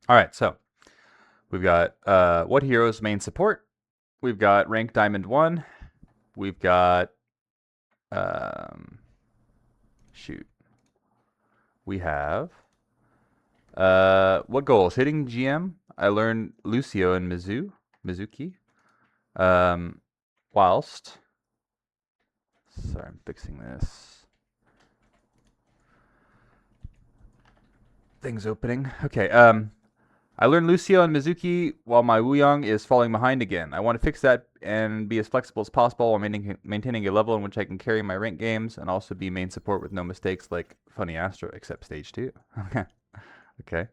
All right, so we've got what heroes main support. We've got rank Diamond 1. We've got um, shoot. We have what goals? Hitting GM. I learned Lucio and Mizuki. Um, whilst sorry, I'm fixing this. Things opening. Okay. I learned Lucio and Mizuki while my Wuyong is falling behind again. I want to fix that and be as flexible as possible while maintaining a level in which I can carry my rank games and also be main support with no mistakes like Funny Astro, except stage 2. Okay.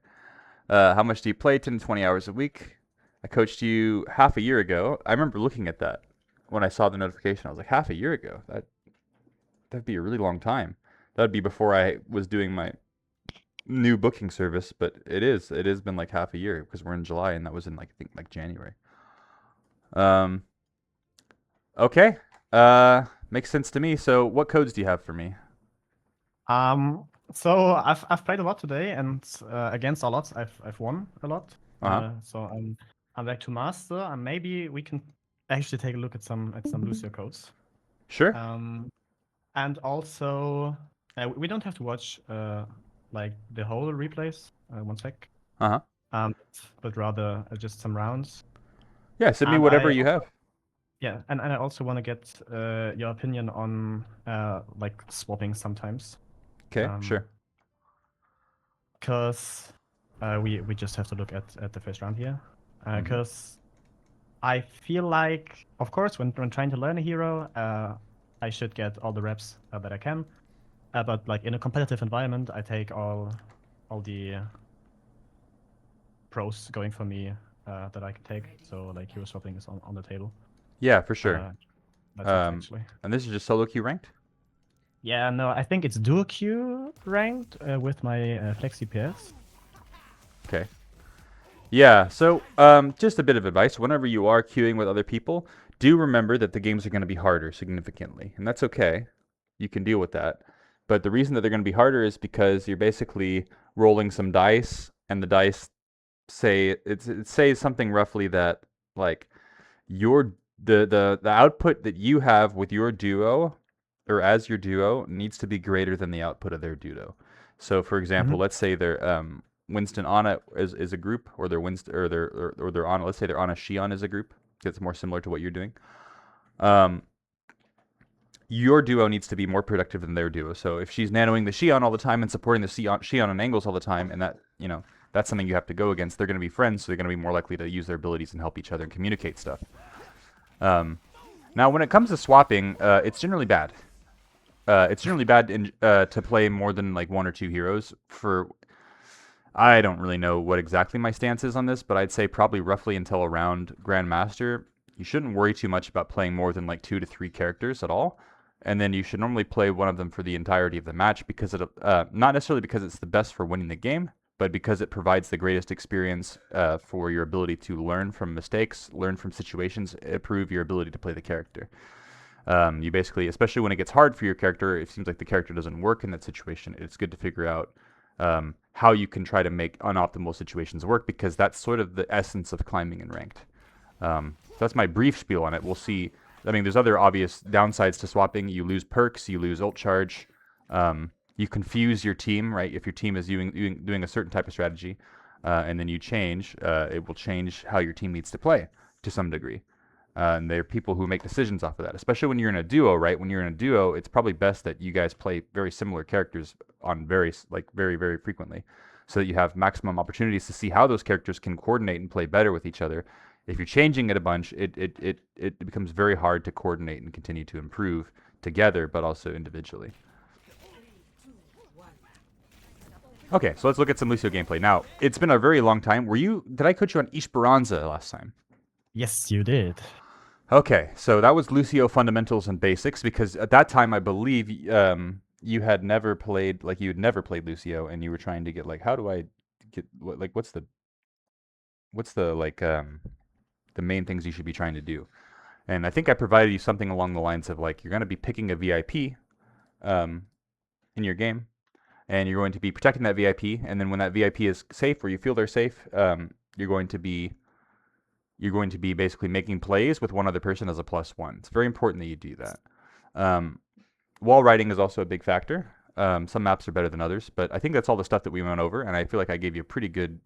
How much do you play? 10 to 20 hours a week. I coached you half a year ago. I remember looking at that when I saw the notification. I was like, half a year ago? That'd be a really long time. That'd be before I was doing my new booking service, but it is. It has been like half a year because we're in July and that was in like I think like January. Um, okay. Makes sense to me. So what codes do you have for me? Um, so I've played a lot today, and against a lot, I've won a lot. Uh-huh. So I'm back to master, and maybe we can actually take a look at some Lucio codes. Sure. Um, and also we don't have to watch like the whole replays. One sec. Uh-huh. But rather just some rounds. Yeah, send me And whatever you have. yeah, and I also want to get your opinion on like swapping sometimes. Okay, sure. Because we just have to look at the first round here. Mm-hmm. Because I feel like, of course, when trying to learn a hero, I should get all the reps that I can. But like in a competitive environment, I take all the pros going for me that I can take. So like hero swapping is on the table. Yeah, for sure. Uh, that's it actually. And this is just solo queue ranked? Yeah, no, I think it's duo queue ranked with my flexi pairs. Okay. Yeah, so just a bit of advice. Whenever you are queuing with other people, do remember that the games are going to be harder significantly, and that's okay. You can deal with that. But the reason that they're going to be harder is because you're basically rolling some dice, and the dice say it says something roughly that like your the output that you have with your duo or as your duo needs to be greater than the output of their duo. So, for example, Mm-hmm. let's say they're Winston Anna is a group, or they're Winston or they're Anna. Let's say they're Anna Shion is a group. It's more similar to what you're doing. Um, your duo needs to be more productive than their duo. So if she's nanoing the Shion all the time and supporting the Shion on angles all the time, and that that's something you have to go against, they're going to be friends, so they're going to be more likely to use their abilities and help each other and communicate stuff. Um, now, when it comes to swapping, it's generally bad. It's generally bad to play more than like one or two heroes. I don't really know what exactly my stance is on this, but I'd say probably roughly until around Grandmaster, you shouldn't worry too much about playing more than like 2 to 3 characters at all. And then you should normally play one of them for the entirety of the match because not necessarily because it's the best for winning the game, but because it provides the greatest experience for your ability to learn from mistakes, learn from situations, improve your ability to play the character. You basically, especially when it gets hard for your character, it seems like the character doesn't work in that situation. It's good to figure out how you can try to make unoptimal situations work because that's sort of the essence of climbing in ranked. So that's my brief spiel on it. We'll see. I mean, there's other obvious downsides to swapping. You lose perks, you lose ult charge, you confuse your team, right? If your team is doing a certain type of strategy, and then you change, it will change how your team needs to play to some degree. And there are people who make decisions off of that, especially when you're in a duo, right? When you're in a duo, it's probably best that you guys play very similar characters on very frequently, so that you have maximum opportunities to see how those characters can coordinate and play better with each other. If you're changing it a bunch, it becomes very hard to coordinate and continue to improve together, but also individually. Okay, so let's look at some Lucio gameplay. Now, it's been a very long time. Did I coach you on Esperanza last time? Yes, you did. Okay, so that was Lucio fundamentals and basics because at that time I believe you had never played Lucio and you were trying to get like how do I get what's the like the main things you should be trying to do. And I think I provided you something along the lines of like you're going to be picking a VIP in your game and you're going to be protecting that VIP. And then when that VIP is safe, or you feel they're safe, you're going to be basically making plays with one other person as a +1. It's very important that you do that. Wall riding is also a big factor. Some maps are better than others, but I think that's all the stuff that we went over, and I feel like I gave you a pretty good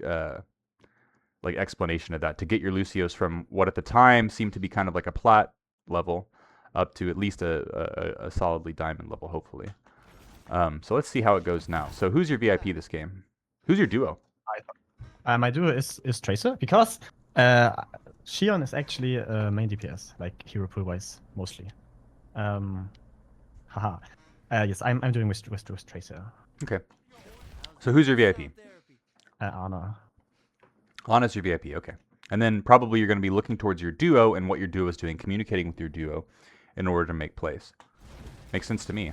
like explanation of that to get your Lucios from what at the time seemed to be kind of like a plat level up to at least a solidly diamond level, hopefully. So let's see how it goes now. So who's your VIP this game? Who's your duo? My duo is Tracer, because Shion is actually main DPS, like hero pool wise mostly. Haha. Yes, I'm doing with Tracer. Okay. So who's your VIP? Ana. Ana's your VIP, okay. And then probably you're going to be looking towards your duo and what your duo is doing, communicating with your duo in order to make plays. Makes sense to me.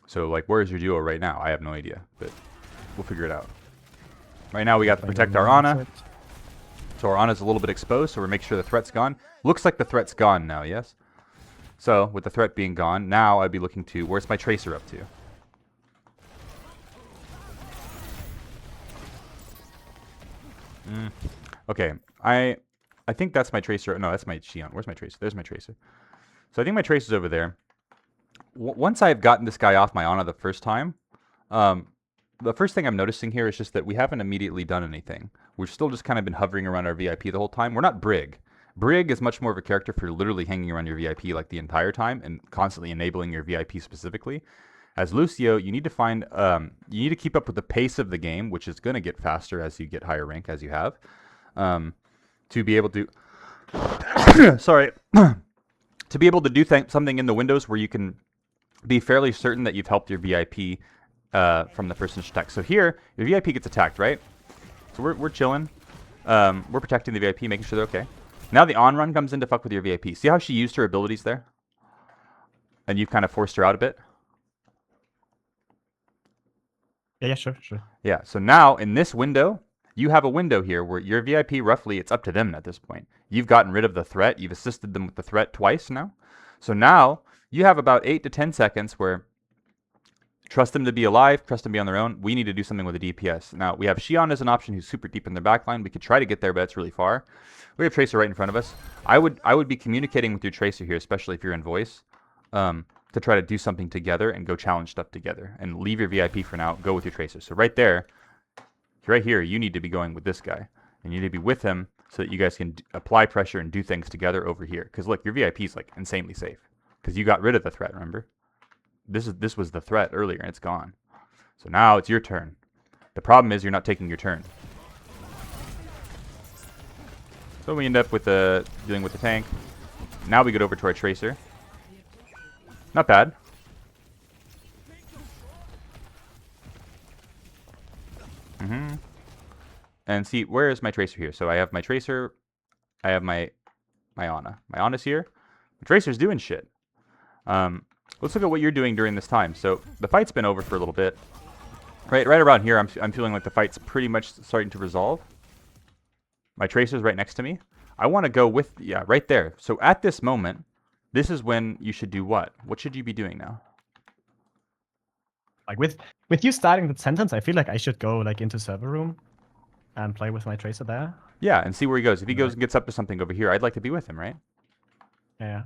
So, like, where is your duo right now? I have no idea, but we'll figure it out. Right now we got to protect our Ana. So our Ana's a little bit exposed, so we're making sure the threat's gone. Looks like the threat's gone now, yes? So, with the threat being gone, now I'd be looking to, where's my Tracer up to? Okay, I think that's my Tracer. No, that's my Shion. Where's my Tracer? There's my Tracer. So I think my Tracer's over there. Once I've gotten this guy off my Ana the first time, the first thing I'm noticing here is just that we haven't immediately done anything. We've still just kind of been hovering around our VIP the whole time. We're not Brig. Brig is much more of a character for literally hanging around your VIP like the entire time and constantly enabling your VIP specifically. As Lucio, you need to find, you need to keep up with the pace of the game, which is going to get faster as you get higher rank, as you have, to be able to, sorry, to be able to do something in the windows where you can be fairly certain that you've helped your VIP from the person's attack. So here, your VIP gets attacked, right? So we're chilling. We're protecting the VIP, making sure they're okay. Now the on-run comes in to fuck with your VIP. See how she used her abilities there? And you've kind of forced her out a bit? Yeah, sure. Yeah, so now in this window, you have a window here where your VIP, roughly, it's up to them at this point. You've gotten rid of the threat. You've assisted them with the threat twice now. So now you have about 8 to 10 seconds where trust them to be alive, trust them to be on their own. We need to do something with the DPS. Now, we have Shion as an option who's super deep in their backline. We could try to get there, but it's really far. We have Tracer right in front of us. I would be communicating with your Tracer here, especially if you're in voice, to try to do something together and go challenge stuff together. And leave your VIP for now, go with your Tracer. So right there, right here, you need to be going with this guy. And you need to be with him so that you guys can apply pressure and do things together over here. Because look, your VIP is like insanely safe. Because you got rid of the threat, remember? This was the threat earlier, and it's gone. So now it's your turn. The problem is you're not taking your turn. So we end up with dealing with the tank. Now we get over to our Tracer. Not bad. And see, where is my Tracer here? So I have my Tracer. I have my Ana. My Ana's here. My Tracer's doing shit. Let's look at what you're doing during this time. So the fight's been over for a little bit. Right around here, I'm feeling like the fight's pretty much starting to resolve. My Tracer's right next to me. I want to go with, yeah, right there. So at this moment, this is when you should do what? What should you be doing now? Like with you starting the sentence, I feel like I should go like into server room and play with my Tracer there. Yeah, and see where he goes. If he goes and gets up to something over here, I'd like to be with him, right? Yeah.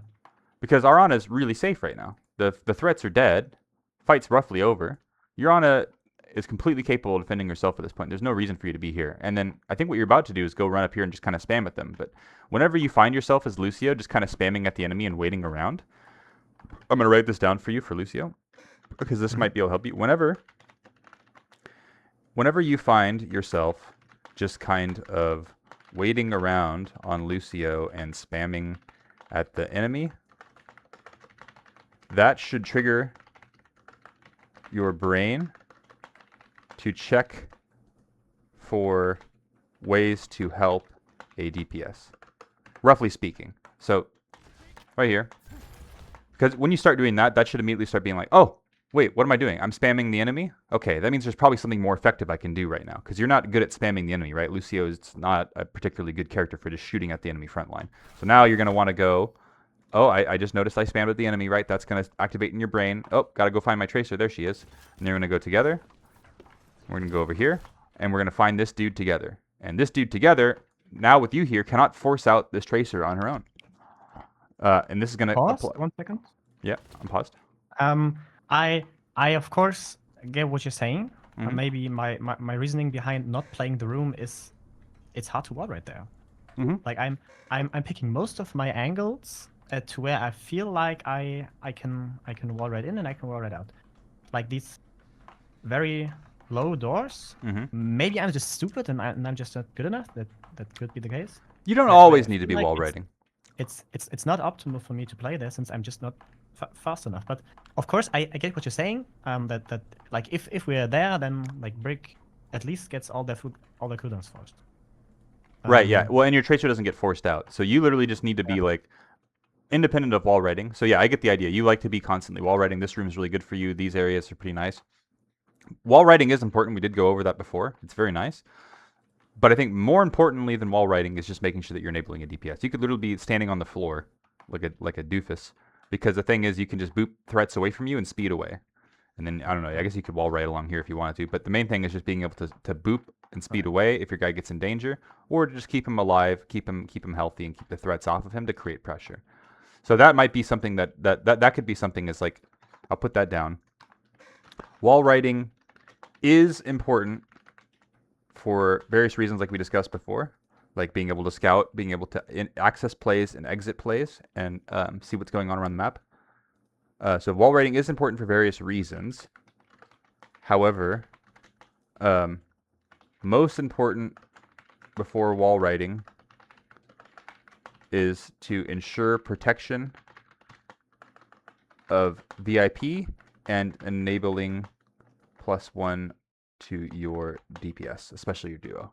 Because our Ana is really safe right now. The threats are dead. Fight's roughly over. Your Ana is completely capable of defending herself at this point. There's no reason for you to be here. And then I think what you're about to do is go run up here and just kind of spam at them. But whenever you find yourself as Lucio, just kind of spamming at the enemy and waiting around, I'm going to write this down for you for Lucio, because this might be able to help you. Whenever you find yourself just kind of waiting around on Lucio and spamming at the enemy, that should trigger your brain to check for ways to help a DPS, roughly speaking. So right here, because when you start doing that, that should immediately start being like, oh, wait, what am I doing? I'm spamming the enemy? Okay, that means there's probably something more effective I can do right now, because you're not good at spamming the enemy, right? Lucio is not a particularly good character for just shooting at the enemy front line. So now you're going to want to go Oh, I just noticed I spammed with the enemy, right? That's going to activate in your brain. Oh, got to go find my tracer. There she is. And they're going to go together. We're going to go over here. And we're going to find this dude together. And this dude together, now with you here, cannot force out this tracer on her own. And this is going to Pause 1 second. Yeah, I'm paused. I of course get what you're saying. Mhm. Maybe my reasoning behind not playing the room is it's hard to wall right there. Mhm. Like I'm picking most of my angles to where I feel like I can wall right in and I can wall right out. Like these very low doors. Mhm. Maybe I'm just stupid and I'm just not good enough. That could be the case. You don't Where always I need to feel be like wall riding. it's not optimal for me to play there since I'm just not fast enough. But of course, I get what you're saying. That like if we're there, then like Brick at least gets all their cooldowns first. Right, yeah. Well, and your tracer doesn't get forced out. So you literally just need to be like independent of wall riding. So yeah, I get the idea. You like to be constantly wall riding. This room is really good for you. These areas are pretty nice. Wall riding is important. We did go over that before. It's very nice. But I think more importantly than wall riding is just making sure that you're enabling a DPS. You could literally be standing on the floor like a doofus, because the thing is you can just boop threats away from you and speed away. And then, I don't know, I guess you could wall ride along here if you wanted to. But the main thing is just being able to boop and speed away if your guy gets in danger, or to just keep him alive, keep him healthy, and keep the threats off of him to create pressure. So that might be something that could be something as like, I'll put that down. Wall riding is important for various reasons like we discussed before, like being able to scout, being able to access plays and exit plays, and see what's going on around the map. So wall riding is important for various reasons. However, most important before wall riding is to ensure protection of VIP and enabling +1 to your DPS, especially your duo.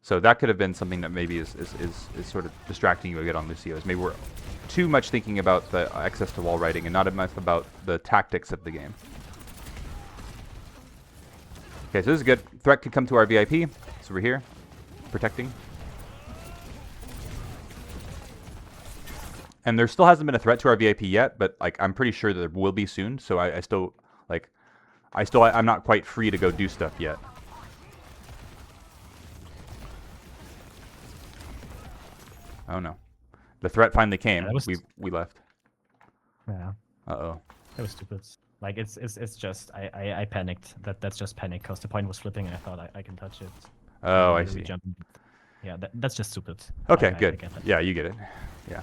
So that could have been something that maybe is sort of distracting you a bit on Lucio's. Maybe we're too much thinking about the access to wall riding and not enough about the tactics of the game. Okay, so this is good. Threat could come to our VIP. So we're here, protecting. And there still hasn't been a threat to our VIP yet, but like I'm pretty sure that there will be soon. So I'm not quite free to go do stuff yet. Oh no, the threat finally came. Yeah, we left. Yeah. Uh-oh. That was stupid. Like it's just I panicked. That's just panic because the point was flipping and I thought I can touch it. Oh, I see. Yeah, that's just stupid. Okay, good. Yeah, you get it. Yeah.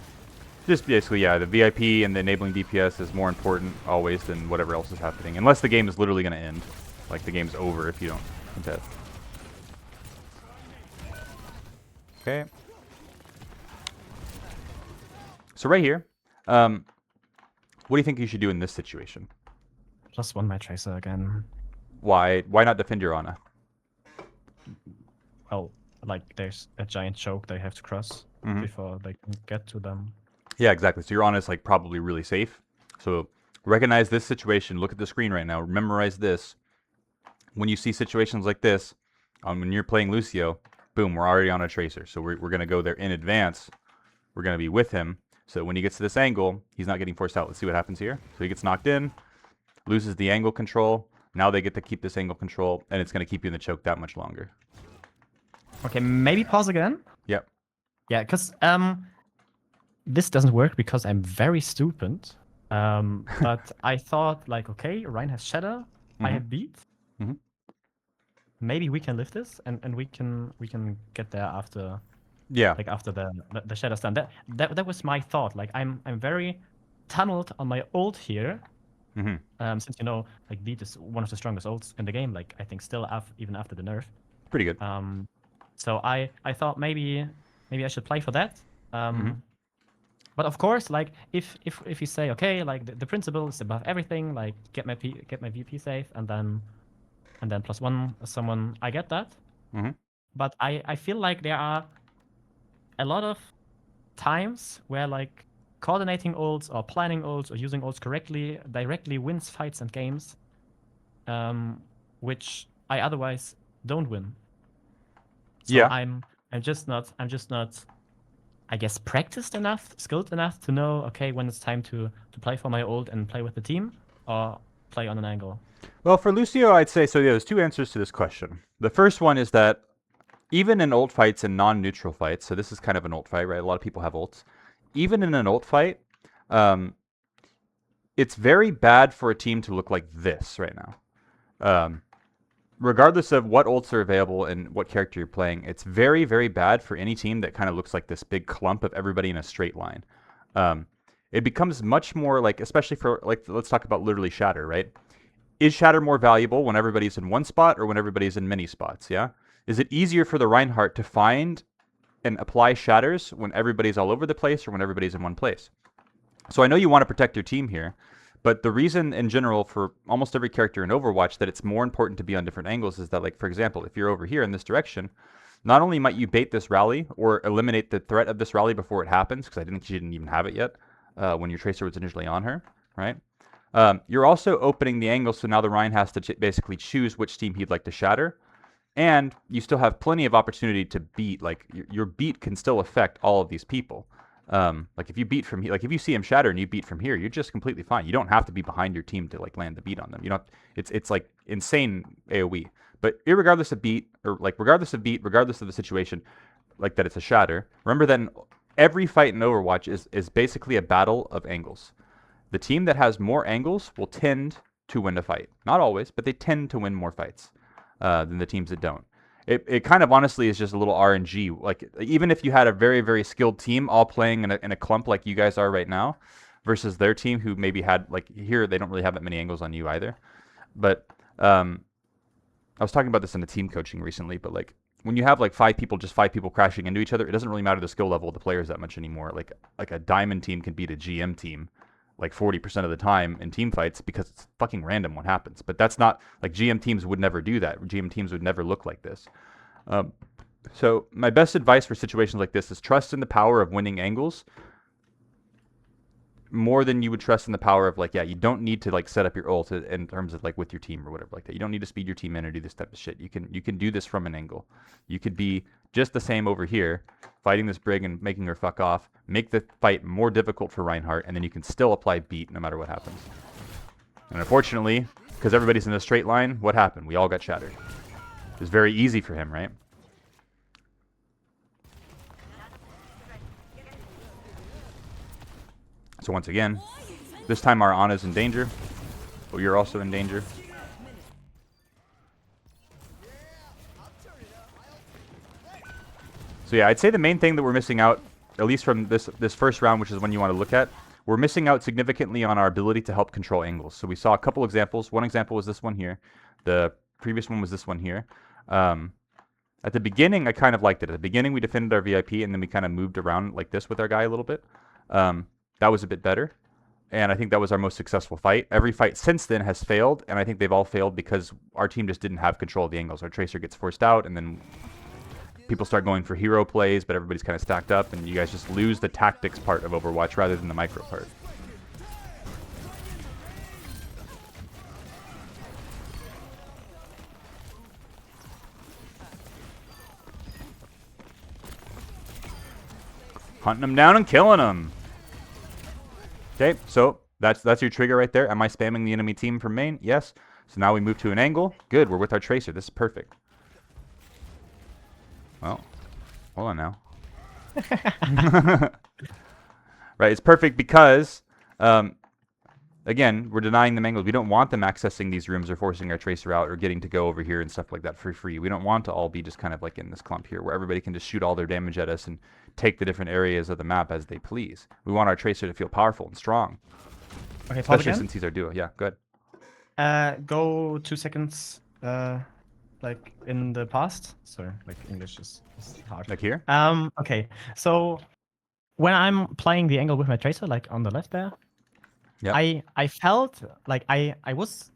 Just basically, yeah, the VIP and the enabling DPS is more important always than whatever else is happening. Unless the game is literally going to end. Like, the game's over if you don't contest. Okay. So right here, what do you think you should do in this situation? +1 my tracer again. Why not defend your Ana? Well, like there's a giant choke they have to cross before they can get to them. Yeah, exactly. So your Ana is like probably really safe. So recognize this situation. Look at the screen right now. Memorize this. When you see situations like this, when you're playing Lucio, boom, we're already on a tracer. So we're going to go there in advance. We're going to be with him. So when he gets to this angle, he's not getting forced out. Let's see what happens here. So he gets knocked in, loses the angle control. Now they get to keep this angle control, and it's going to keep you in the choke that much longer. Okay, maybe pause again. Yep. Yeah, because this doesn't work because I'm very stupid. But I thought like, okay, Ryan has Shadow, I have Beat. Maybe we can lift this, and we can get there after. Yeah. Like after the Shadow's done. That was my thought. Like I'm very tunneled on my ult here. Since like Beat is one of the strongest ults in the game. Like I think still even after the nerf. Pretty good. So I thought maybe I should play for that. But of course, like if you say okay, like the principle is above everything. Like get my VP safe and then +1 someone. I get that. But I feel like there are a lot of times where like coordinating ults or planning ults or using ults correctly directly wins fights and games, which I otherwise don't win. So yeah. I'm just not I guess, practiced enough, skilled enough to know, okay, when it's time to play for my ult and play with the team, or play on an angle? Well, for Lucio, I'd say so. Yeah, there's two answers to this question. The first one is that even in ult fights and non-neutral fights, so this is kind of an ult fight, right? A lot of people have ults. Even in an ult fight, it's very bad for a team to look like this right now. Regardless of what ults are available and what character you're playing, it's very, very bad for any team that kind of looks like this big clump of everybody in a straight line. It becomes much more like, especially for, like, let's talk about literally Shatter, right? Is Shatter more valuable when everybody's in one spot or when everybody's in many spots, yeah? Is it easier for the Reinhardt to find and apply Shatters when everybody's all over the place or when everybody's in one place? So I know you want to protect your team here, but the reason in general for almost every character in Overwatch that it's more important to be on different angles is that, like, for example, if you're over here in this direction, not only might you bait this rally or eliminate the threat of this rally before it happens, because I think she didn't even have it yet when your Tracer was initially on her, right? You're also opening the angle, so now the Ryan has to basically choose which team he'd like to shatter. And you still have plenty of opportunity to beat. Like, your beat can still affect all of these people. Like, if you beat from here, like, if you see him shatter and you beat from here, you're just completely fine. You don't have to be behind your team to, like, land the beat on them. You don't. It's like insane AOE. But regardless of beat, or like regardless of the situation, like that it's a shatter. Remember that every fight in Overwatch is basically a battle of angles. The team that has more angles will tend to win a fight. Not always, but they tend to win more fights than the teams that don't. It kind of honestly is just a little RNG. Like, even if you had a very, very skilled team all playing in a clump like you guys are right now, versus their team who maybe had, like, here they don't really have that many angles on you either. But I was talking about this in a team coaching recently, but like, when you have like five people crashing into each other, it doesn't really matter the skill level of the players that much anymore. Like a diamond team can beat a GM team like 40% of the time in team fights because it's fucking random what happens. But that's not, like, GM teams would never do that. GM teams would never look like this. So my best advice for situations like this is trust in the power of winning angles more than you would trust in the power of, like, yeah, you don't need to, like, set up your ult in terms of, like, with your team or whatever like that. You don't need to speed your team in or do this type of shit. You can do this from an angle. You could be just the same over here, fighting this Brig and making her fuck off, make the fight more difficult for Reinhardt, and then you can still apply beat no matter what happens. And unfortunately, because everybody's in a straight line, what happened? We all got shattered. It was very easy for him, right? So once again, this time our Ana's in danger, but you're also in danger. So yeah, I'd say the main thing that we're missing out, at least from this first round, which is one you want to look at, we're missing out significantly on our ability to help control angles. So we saw a couple examples. One example was this one here. The previous one was this one here. At the beginning, I kind of liked it. At the beginning, we defended our VIP, and then we kind of moved around like this with our guy a little bit. That was a bit better, and I think that was our most successful fight. Every fight since then has failed, and I think they've all failed because our team just didn't have control of the angles. Our Tracer gets forced out, and then people start going for hero plays, but everybody's kind of stacked up, and you guys just lose the tactics part of Overwatch rather than the micro part. Hunting them down and killing them. Okay, so that's your trigger right there. Am I spamming the enemy team from main? Yes. So now we move to an angle. Good, we're with our Tracer. This is perfect. Well, hold on now. Right, it's perfect because, again, we're denying them angles. We don't want them accessing these rooms or forcing our Tracer out or getting to go over here and stuff like that for free. We don't want to all be just kind of like in this clump here where everybody can just shoot all their damage at us and take the different areas of the map as they please. We want our Tracer to feel powerful and strong. Okay, especially since he's our duo. Yeah, good. Go 2 seconds, like in the past. Sorry, like English is hard. Like here? Okay, so when I'm playing the angle with my Tracer, like on the left there, yep. I felt like I was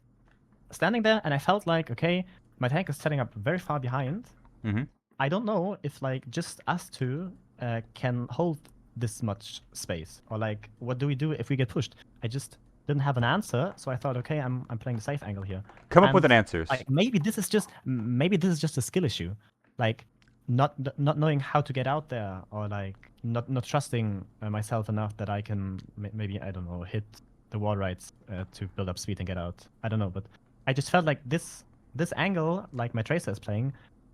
standing there and I felt like, okay, my tank is setting up very far behind. Mm-hmm. I don't know if like just us two can hold this much space, or like what do we do if we get pushed? I just didn't have an answer, so I thought, okay, I'm playing the safe angle here. Come up with an answer. Like, maybe this is just a skill issue, like not knowing how to get out there, or like not trusting myself enough that I can maybe, I don't know, hit the wall rights to build up speed and get out. I don't know, but I just felt like this angle, like my Tracer is playing,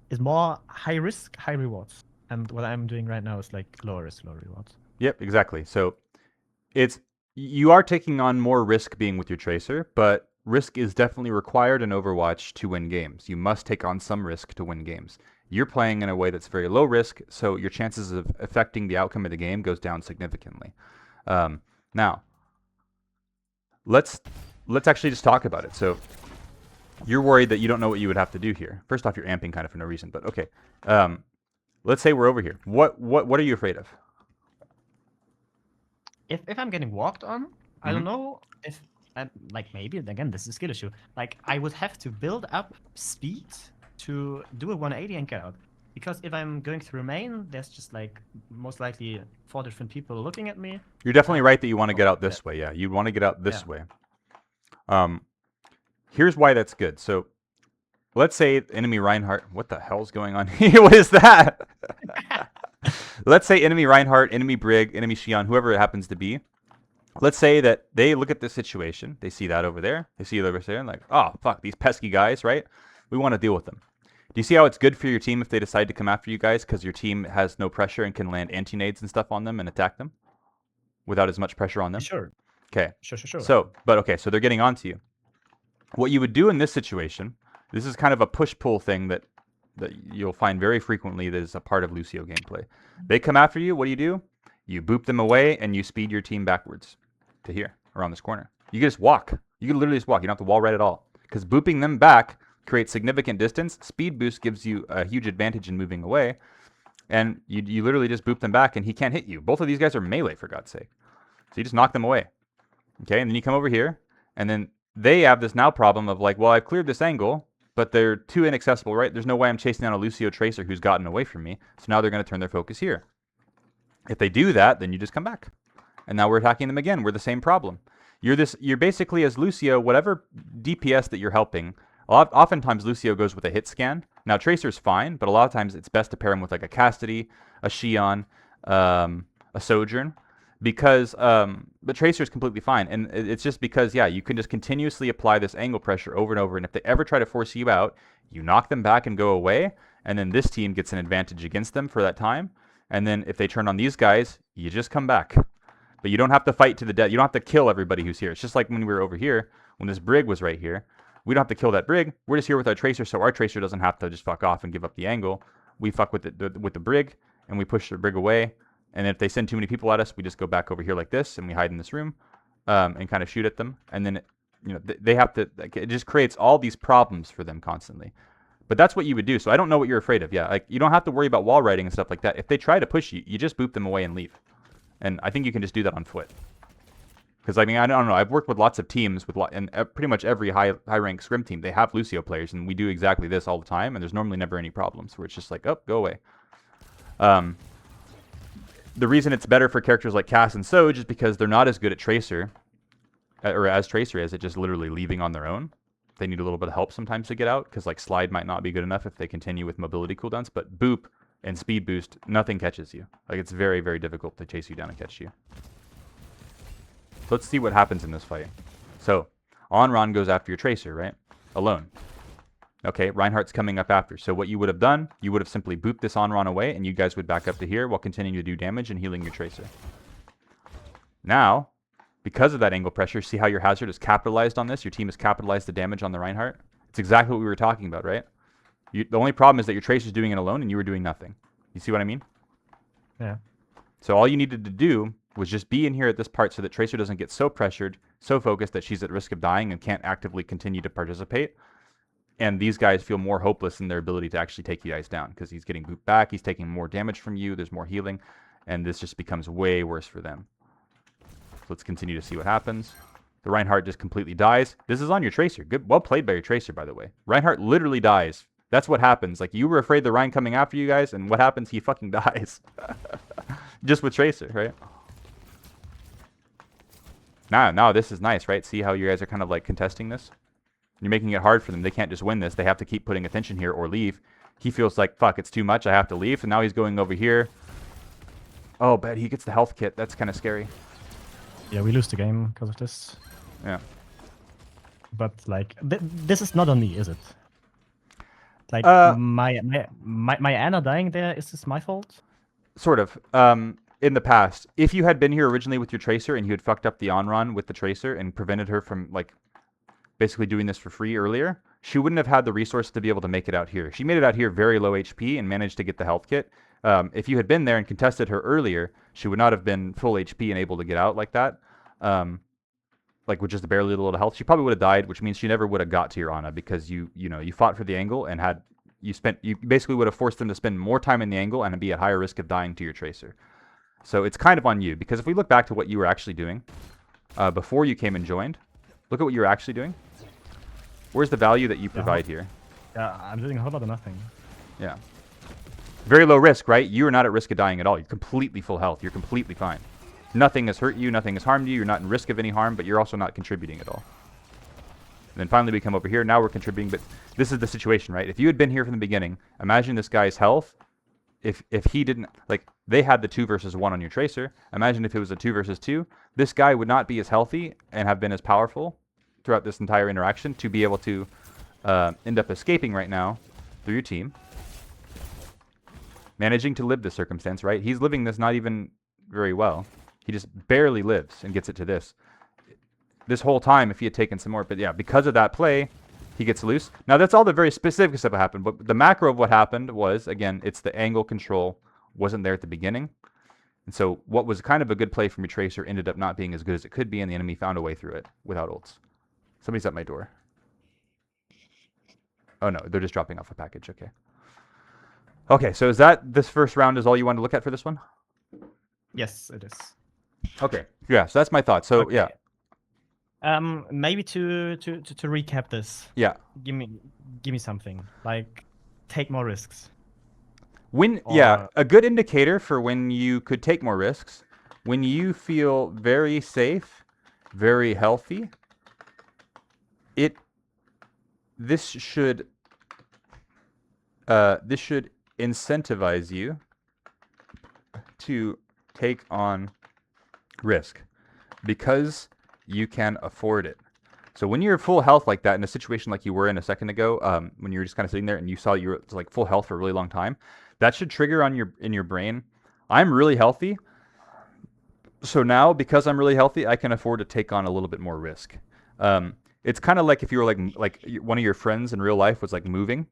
is more high risk, high rewards. And what I'm doing right now is like lower risk, lower rewards. Yep, exactly. So you are taking on more risk being with your Tracer, but risk is definitely required in Overwatch to win games. You must take on some risk to win games. You're playing in a way that's very low risk, so your chances of affecting the outcome of the game goes down significantly. Now, let's actually just talk about it. So you're worried that you don't know what you would have to do here. First off, you're amping kind of for no reason, but okay. Let's say we're over here. What are you afraid of? If I'm getting walked on, I don't know if like maybe again this is a skill issue. Like I would have to build up speed to do a 180 and get out. Because if I'm going through main, there's just like most likely 4 different people looking at me. You're definitely right that you want to get out this way. Yeah, you'd want to get out this way. Here's why that's good. So let's say enemy Reinhardt. What the hell's going on here? What is that? Let's say enemy Reinhardt, enemy Brig, enemy Xion, whoever it happens to be. Let's say that they look at this situation. They see that over there. They see it over there and like, oh, fuck, these pesky guys, right? We want to deal with them. Do you see how it's good for your team if they decide to come after you guys because your team has no pressure and can land anti-nades and stuff on them and attack them without as much pressure on them? Sure. Okay. Sure. So they're getting onto you. What you would do in this situation, this is kind of a push-pull thing that you'll find very frequently that is a part of Lucio gameplay. They come after you, what do? You boop them away and you speed your team backwards to here, around this corner. You can just walk. You can literally just walk. You don't have to wall right at all. Because booping them back creates significant distance. Speed boost gives you a huge advantage in moving away. And you literally just boop them back and he can't hit you. Both of these guys are melee, for God's sake. So you just knock them away. Okay, and then you come over here, and then they have this now problem of like, well, I've cleared this angle, but they're too inaccessible, right? There's no way I'm chasing down a Lucio Tracer who's gotten away from me. So now they're going to turn their focus here. If they do that, then you just come back. And now we're attacking them again. We're the same problem. You're basically, as Lucio, whatever DPS that you're helping, oftentimes Lucio goes with a hit scan. Now Tracer's fine, but a lot of times it's best to pair him with like a Cassidy, a Xion, a Sojourn. Because the Tracer is completely fine, and it's just because, yeah, you can just continuously apply this angle pressure over and over, and if they ever try to force you out, you knock them back and go away, and then this team gets an advantage against them for that time, and then if they turn on these guys, you just come back. But you don't have to fight to the death. You don't have to kill everybody who's here. It's just like when we were over here, when this Brig was right here. We don't have to kill that Brig. We're just here with our Tracer, so our Tracer doesn't have to just fuck off and give up the angle. We fuck with the Brig, and we push the Brig away. And if they send too many people at us, we just go back over here like this, and we hide in this room, and kind of shoot at them. And then, they have to. Like, it just creates all these problems for them constantly. But that's what you would do. So I don't know what you're afraid of. Yeah, like you don't have to worry about wall riding and stuff like that. If they try to push you, you just boop them away and leave. And I think you can just do that on foot. Because I mean, I don't know. I've worked with lots of teams and pretty much every high rank scrim team. They have Lucio players, and we do exactly this all the time. And there's normally never any problems where it's just like, oh, go away. The reason it's better for characters like Cass and Soj is because they're not as good at Tracer, or as Tracer as it just literally leaving on their own. They need a little bit of help sometimes to get out, because like Slide might not be good enough if they continue with mobility cooldowns, but Boop and Speed Boost, nothing catches you. Like it's very, very difficult to chase you down and catch you. So let's see what happens in this fight. So, Onron goes after your Tracer, right? Alone. Okay, Reinhardt's coming up after. So what you would have done, you would have simply booped this Onron away, and you guys would back up to here while continuing to do damage and healing your Tracer. Now, because of that angle pressure, see how your Hazard is capitalized on this? Your team has capitalized the damage on the Reinhardt? It's exactly what we were talking about, right? The only problem is that your Tracer's doing it alone, and you were doing nothing. You see what I mean? Yeah. So all you needed to do was just be in here at this part so that Tracer doesn't get so pressured, so focused that she's at risk of dying and can't actively continue to participate. And these guys feel more hopeless in their ability to actually take you guys down because he's getting booped back, he's taking more damage from you, there's more healing, and this just becomes way worse for them. So let's continue to see what happens. The Reinhardt just completely dies. This is on your Tracer. Good, well played by your Tracer, by the way. Reinhardt literally dies. That's what happens. Like, you were afraid the Rein coming after you guys, and what happens? He fucking dies. Just with Tracer, right? Now this is nice, right? See how you guys are kind of like contesting this? You're making it hard for them. They can't just win this. They have to keep putting attention here or leave. He feels like, fuck, it's too much. I have to leave. And now he's going over here. Oh, but he gets the health kit. That's kind of scary. Yeah, we lose the game because of this. Yeah. But like, this is not on me, is it? Like Uh, my Anna dying there, is this my fault? Sort of. In the past, if you had been here originally with your Tracer and you had fucked up the on-run with the Tracer and prevented her from, like, basically doing this for free earlier, she wouldn't have had the resources to be able to make it out here. She made it out here very low HP and managed to get the health kit. If you had been there and contested her earlier, she would not have been full HP and able to get out like that. Like with just barely a little health. She probably would have died, which means she never would have got to your Ana because you fought for the angle and you basically would have forced them to spend more time in the angle and be at higher risk of dying to your Tracer. So it's kind of on you, because if we look back to what you were actually doing before you came and joined, look at what you were actually doing. Where's the value that you provide here? Yeah, I'm doing a whole lot of nothing. Yeah. Very low risk, right? You are not at risk of dying at all. You're completely full health. You're completely fine. Nothing has hurt you. Nothing has harmed you. You're not in risk of any harm, but you're also not contributing at all. And then finally we come over here. Now we're contributing, but this is the situation, right? If you had been here from the beginning, imagine this guy's health. If he didn't, like, they had the 2 versus 1 on your Tracer. Imagine if it was a 2 versus 2. This guy would not be as healthy and have been as powerful throughout this entire interaction to be able to end up escaping right now through your team. Managing to live this circumstance, right? He's living this not even very well. He just barely lives and gets it to this. This whole time, if he had taken some more, but yeah, because of that play, he gets loose. Now, that's all the very specific stuff that happened, but the macro of what happened was, again, it's the angle control wasn't there at the beginning. And so what was kind of a good play from your Tracer ended up not being as good as it could be, and the enemy found a way through it without ults. Somebody's at my door. Oh, no, they're just dropping off a package. Okay. Okay, so is that this first round is all you wanted to look at for this one? Yes, it is. Okay. Yeah, so that's my thought. So, Okay. yeah. Maybe to recap this. Yeah. Give me something. Like, take more risks. Yeah, a good indicator for when you could take more risks, when you feel very safe, very healthy, this should incentivize you to take on risk because you can afford it. So when you're full health like that, in a situation like you were in a second ago, when you were just kind of sitting there and you saw you were like full health for a really long time, that should trigger in your brain, I'm really healthy. So now, because I'm really healthy, I can afford to take on a little bit more risk. It's kind of like if you were like one of your friends in real life was like moving,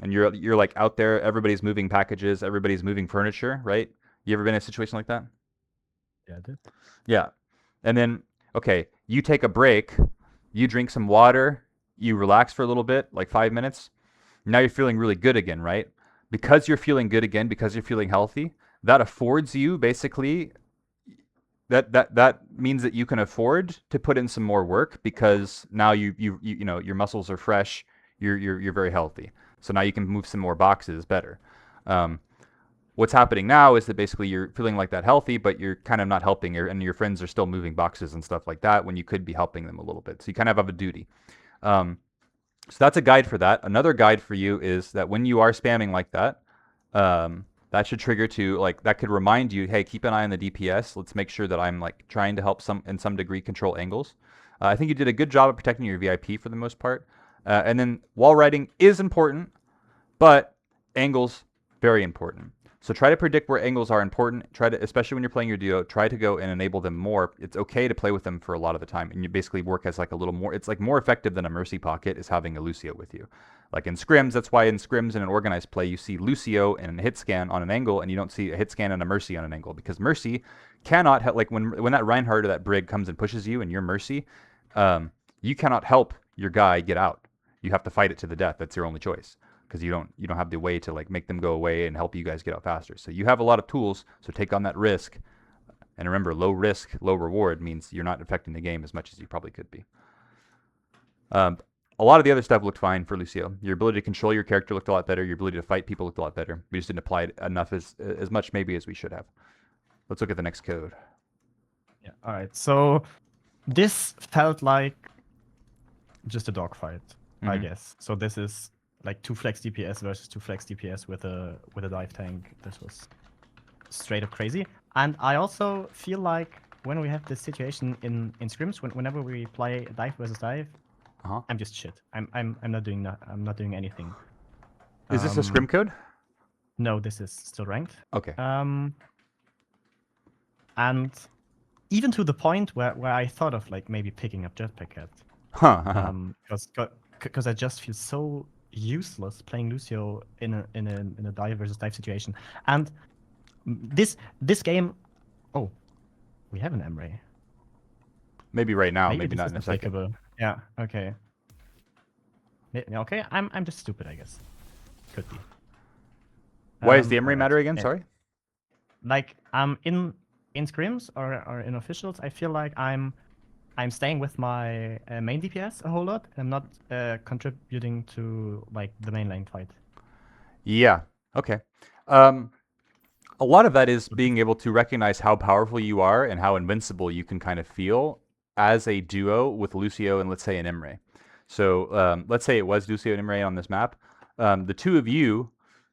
and you're like out there, everybody's moving packages, everybody's moving furniture, right? You ever been in a situation like that? Yeah, I did. Yeah. And then, okay, you take a break, you drink some water, you relax for a little bit, like 5 minutes. Now you're feeling really good again, right? Because you're feeling good again, because you're feeling healthy, that affords you basically that means that you can afford to put in some more work because now you know your muscles are fresh, you're very healthy. So now you can move some more boxes better. What's happening now is that basically you're feeling like that healthy, but you're kind of not helping, and your friends are still moving boxes and stuff like that when you could be helping them a little bit. So you kind of have a duty. So that's a guide for that. Another guide for you is that when you are spamming like that, that should trigger to, like, that could remind you, hey, keep an eye on the DPS. Let's make sure that I'm like trying to help in some degree control angles. I think you did a good job of protecting your VIP for the most part. And then wall riding is important, but angles, very important. So try to predict where angles are important. Try to, especially when you're playing your duo, try to go and enable them more. It's okay to play with them for a lot of the time, and you basically work as like a little more. It's like more effective than a mercy pocket is having a Lucio with you. Like in scrims, that's why in scrims in an organized play, you see Lucio and a hit scan on an angle, and you don't see a hit scan and a mercy on an angle, because mercy cannot help. Like when that Reinhardt or that Brig comes and pushes you, and you're mercy, you cannot help your guy get out. You have to fight it to the death. That's your only choice, because you don't have the way to like make them go away and help you guys get out faster. So you have a lot of tools, so take on that risk. And remember, low risk, low reward means you're not affecting the game as much as you probably could be. A lot of the other stuff looked fine for Lucio. Your ability to control your character looked a lot better. Your ability to fight people looked a lot better. We just didn't apply it enough as much maybe as we should have. Let's look at the next code. Yeah. All right. So this felt like just a dogfight, I guess. So this is like 2 flex DPS versus 2 flex DPS with a dive tank. This was straight up crazy. And I also feel like when we have this situation in scrims, whenever we play dive versus dive, Uh-huh. I'm just shit. I'm not doing I'm not doing anything. Is this a scrim code? No, this is still ranked. Okay. And even to the point where I thought of like maybe picking up Jetpack at, Huh. because I just feel so useless playing Lucio in a dive versus dive situation. And this game, oh, we have an Emre. Maybe right now, maybe this not is in a second. applicable. Yeah. Okay. Okay. I'm just stupid, I guess. Could be. Why does the Emery alright. matter again? Sorry. Like in scrims or in officials, I feel like I'm staying with my main DPS a whole lot. I'm not contributing to like the main lane fight. Yeah. Okay. A lot of that is being able to recognize how powerful you are and how invincible you can kind of feel as a duo with Lucio and let's say an Emre. So let's say it was Lucio and Emre on this map. The two of you,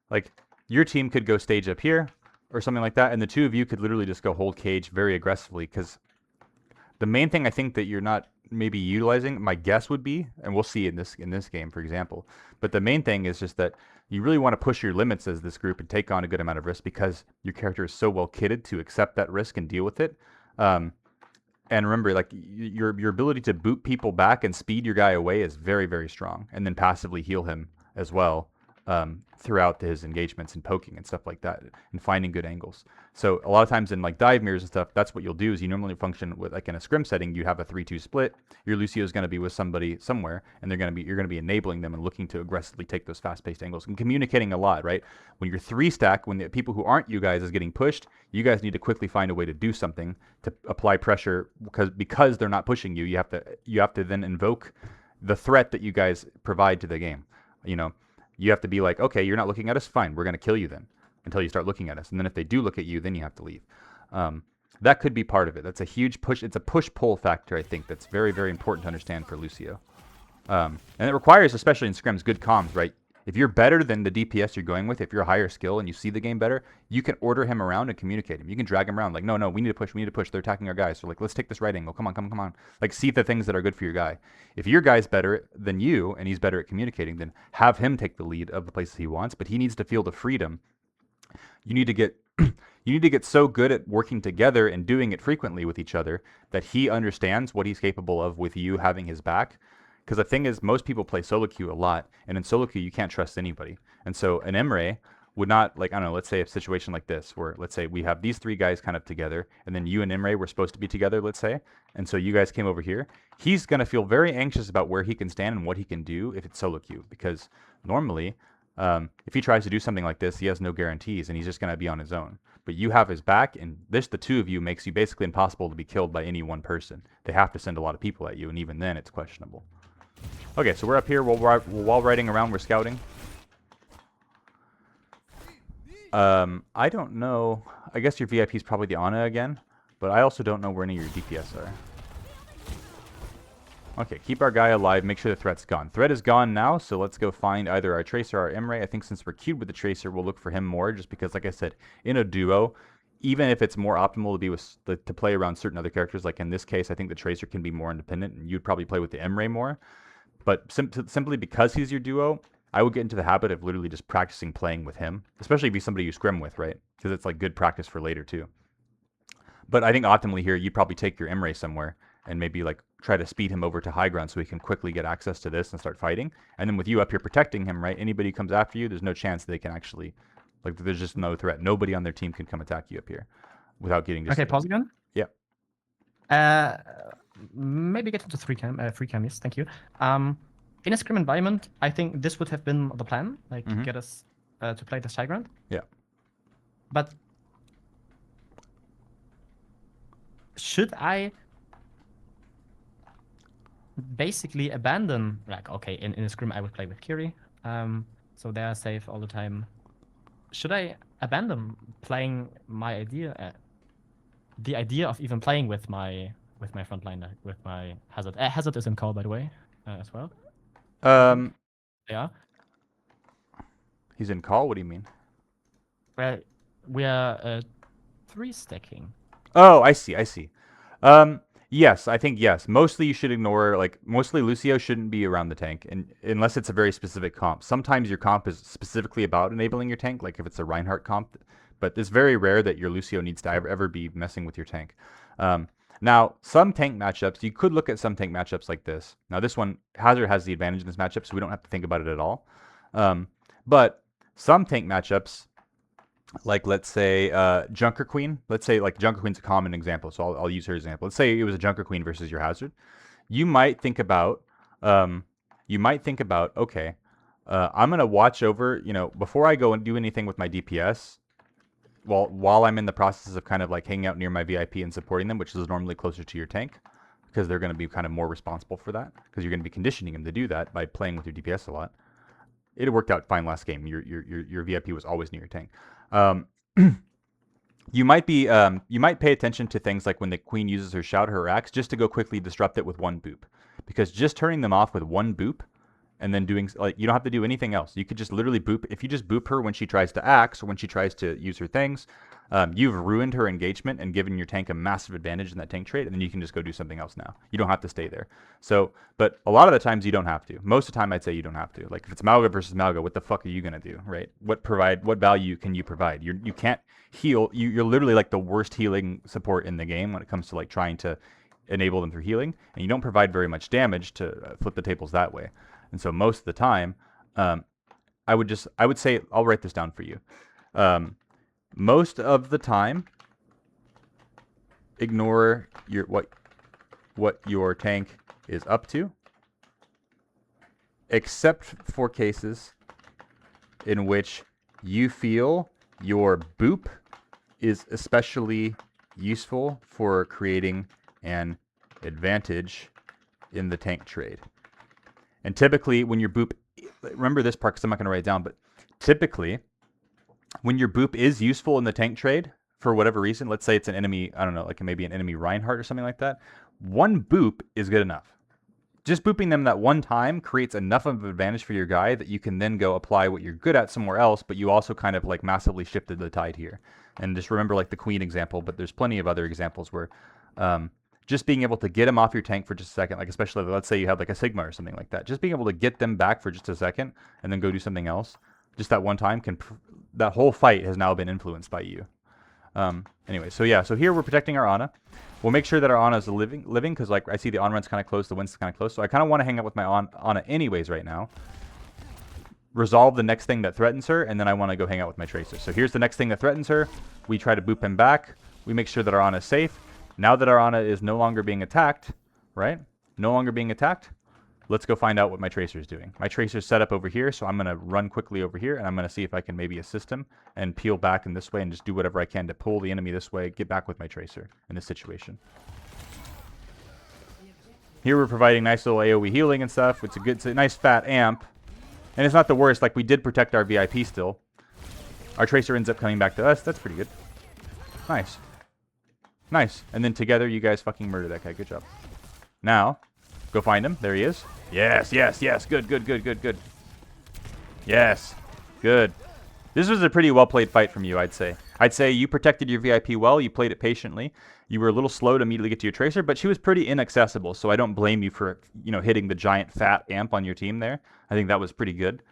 like your team could go stage up here or something like that, and the two of you could literally just go hold cage very aggressively because the main thing I think that you're not maybe utilizing, my guess would be, and we'll see in this game, for example. But the main thing is just that you really want to push your limits as this group and take on a good amount of risk because your character is so well kitted to accept that risk and deal with it. And remember, like your ability to boot people back and speed your guy away is very, very strong, and then passively heal him as well throughout his engagements and poking and stuff like that, and finding good angles. So a lot of times in like dive mirrors and stuff, that's what you'll do is you normally function with like in a scrim setting, you have a 3-2 split. Your Lucio is going to be with somebody somewhere, and you're going to be enabling them and looking to aggressively take those fast-paced angles and communicating a lot, right? When you're 3-stack, when the people who aren't you guys is getting pushed, you guys need to quickly find a way to do something to apply pressure because they're not pushing you. You have to then invoke the threat that you guys provide to the game. You have to be like, okay, you're not looking at us, fine, we're going to kill you then until you start looking at us. And then if they do look at you, then you have to leave. That could be part of it. That's a huge push. It's a push-pull factor, I think, that's very, very important to understand for Lucio. And it requires, especially in scrims, good comms, right? If you're better than the DPS you're going with, if you're a higher skill and you see the game better, you can order him around and communicate him. You can drag him around like, no, we need to push. They're attacking our guys. So like, let's take this right angle. Come on. Like, see the things that are good for your guy. If your guy's better than you and he's better at communicating, then have him take the lead of the places he wants. But he needs to feel the freedom. You need to get so good at working together and doing it frequently with each other that he understands what he's capable of with you having his back. Because the thing is, most people play solo queue a lot, and in solo queue you can't trust anybody. And so an Emre would not, like, I don't know, let's say a situation like this, where let's say we have these three guys kind of together, and then you and Emre were supposed to be together, let's say, and so you guys came over here. He's going to feel very anxious about where he can stand and what he can do if it's solo queue, because normally, if he tries to do something like this, he has no guarantees, and he's just going to be on his own. But you have his back, and this, the two of you, makes you basically impossible to be killed by any one person. They have to send a lot of people at you, and even then, it's questionable. Okay, so we're up here while riding around, we're scouting. I don't know. I guess your VIP is probably the Ana again, but I also don't know where any of your DPS are. Okay, keep our guy alive, make sure the threat's gone. Threat is gone now, so let's go find either our Tracer or our Emre. I think since we're queued with the Tracer, we'll look for him more, just because, like I said, in a duo, even if it's more optimal to be with to play around certain other characters, like in this case, I think the Tracer can be more independent, and you'd probably play with the Emre more. But simply because he's your duo, I would get into the habit of literally just practicing playing with him, especially if he's somebody you scrim with, right? Because it's like good practice for later too. But I think optimally here, you'd probably take your Emre somewhere and maybe like try to speed him over to high ground so he can quickly get access to this and start fighting. And then with you up here protecting him, right? Anybody who comes after you, there's no chance they can actually, like, there's just no threat. Nobody on their team can come attack you up here without getting just... Okay, pause again. Yeah. Maybe get into free cam, yes, thank you. In a scrim environment, I think this would have been the plan, like get us to play this high ground. Yeah. But should I basically abandon, like, okay, in a scrim I would play with Kiri, so they are safe all the time. Should I abandon playing my idea, the idea of even playing with my frontliner, with my Hazard? Hazard is in call, by the way, as well. Yeah. He's in call? What do you mean? Well, we are 3 stacking. Oh, I see. I see. Yes, I think yes. Mostly you should ignore, like, mostly Lucio shouldn't be around the tank, and unless it's a very specific comp. Sometimes your comp is specifically about enabling your tank, like if it's a Reinhardt comp, but it's very rare that your Lucio needs to ever be messing with your tank. Um, Now, some tank matchups, you could look at some tank matchups like this. Now, this one, Hazard has the advantage in this matchup, so we don't have to think about it at all. But some tank matchups, like let's say Junker Queen. Let's say like Junker Queen's a common example, so I'll use her example. Let's say it was a Junker Queen versus your Hazard. You might think about, okay, I'm gonna watch over, before I go and do anything with my DPS. While I'm in the process of kind of like hanging out near my VIP and supporting them, which is normally closer to your tank, because they're going to be kind of more responsible for that, because you're going to be conditioning them to do that by playing with your DPS a lot. It worked out fine last game. Your VIP was always near your tank. You might pay attention to things like when the queen uses her shout or her axe, just to go quickly disrupt it with one boop, because just turning them off with one boop and then doing, like, you don't have to do anything else. You could just literally boop. If you just boop her when she tries to axe or when she tries to use her things, you've ruined her engagement and given your tank a massive advantage in that tank trait, and then you can just go do something else now. You don't have to stay there. So, but a lot of the times you don't have to. Most of the time I'd say you don't have to. Like if it's Malga versus Malga, what the fuck are you gonna do, right? What value can you provide? You can't heal. You're literally like the worst healing support in the game when it comes to like trying to enable them through healing, and you don't provide very much damage to flip the tables that way. And so most of the time, I would say, I'll write this down for you. Most of the time, ignore what your tank is up to, except for cases in which you feel your boop is especially useful for creating an advantage in the tank trade. And typically, when your boop, remember this part because I'm not going to write it down, but typically, when your boop is useful in the tank trade, for whatever reason, let's say it's an enemy, I don't know, like maybe an enemy Reinhardt or something like that, one boop is good enough. Just booping them that one time creates enough of an advantage for your guy that you can then go apply what you're good at somewhere else, but you also kind of like massively shifted the tide here. And just remember like the Queen example, but there's plenty of other examples where just being able to get them off your tank for just a second, like especially let's say you have like a Sigma or something like that, just being able to get them back for just a second and then go do something else, just that one time that whole fight has now been influenced by you. Anyway, so yeah, so here we're protecting our Ana. We'll make sure that our Ana is living, because like I see the on-run's kind of close, the wind's kind of close, so I kind of want to hang out with my Ana anyways right now. Resolve the next thing that threatens her, and then I want to go hang out with my Tracer. So here's the next thing that threatens her. We try to boop him back. We make sure that our Ana is safe. Now that our Ana is no longer being attacked, right? No longer being attacked, let's go find out what my Tracer is doing. My Tracer's set up over here, so I'm going to run quickly over here, and I'm going to see if I can maybe assist him and peel back in this way and just do whatever I can to pull the enemy this way, get back with my Tracer in this situation. Here we're providing nice little AoE healing and stuff. It's a nice fat amp, and it's not the worst. Like, we did protect our VIP still. Our Tracer ends up coming back to us. That's pretty good. Nice. Nice. And then together, you guys fucking murder that guy. Good job. Now, go find him. There he is. Yes, yes, yes. Good, good, good, good, good. Yes. Good. This was a pretty well-played fight from you, I'd say. I'd say you protected your VIP well. You played it patiently. You were a little slow to immediately get to your Tracer, but she was pretty inaccessible, so I don't blame you for, hitting the giant fat amp on your team there. I think that was pretty good.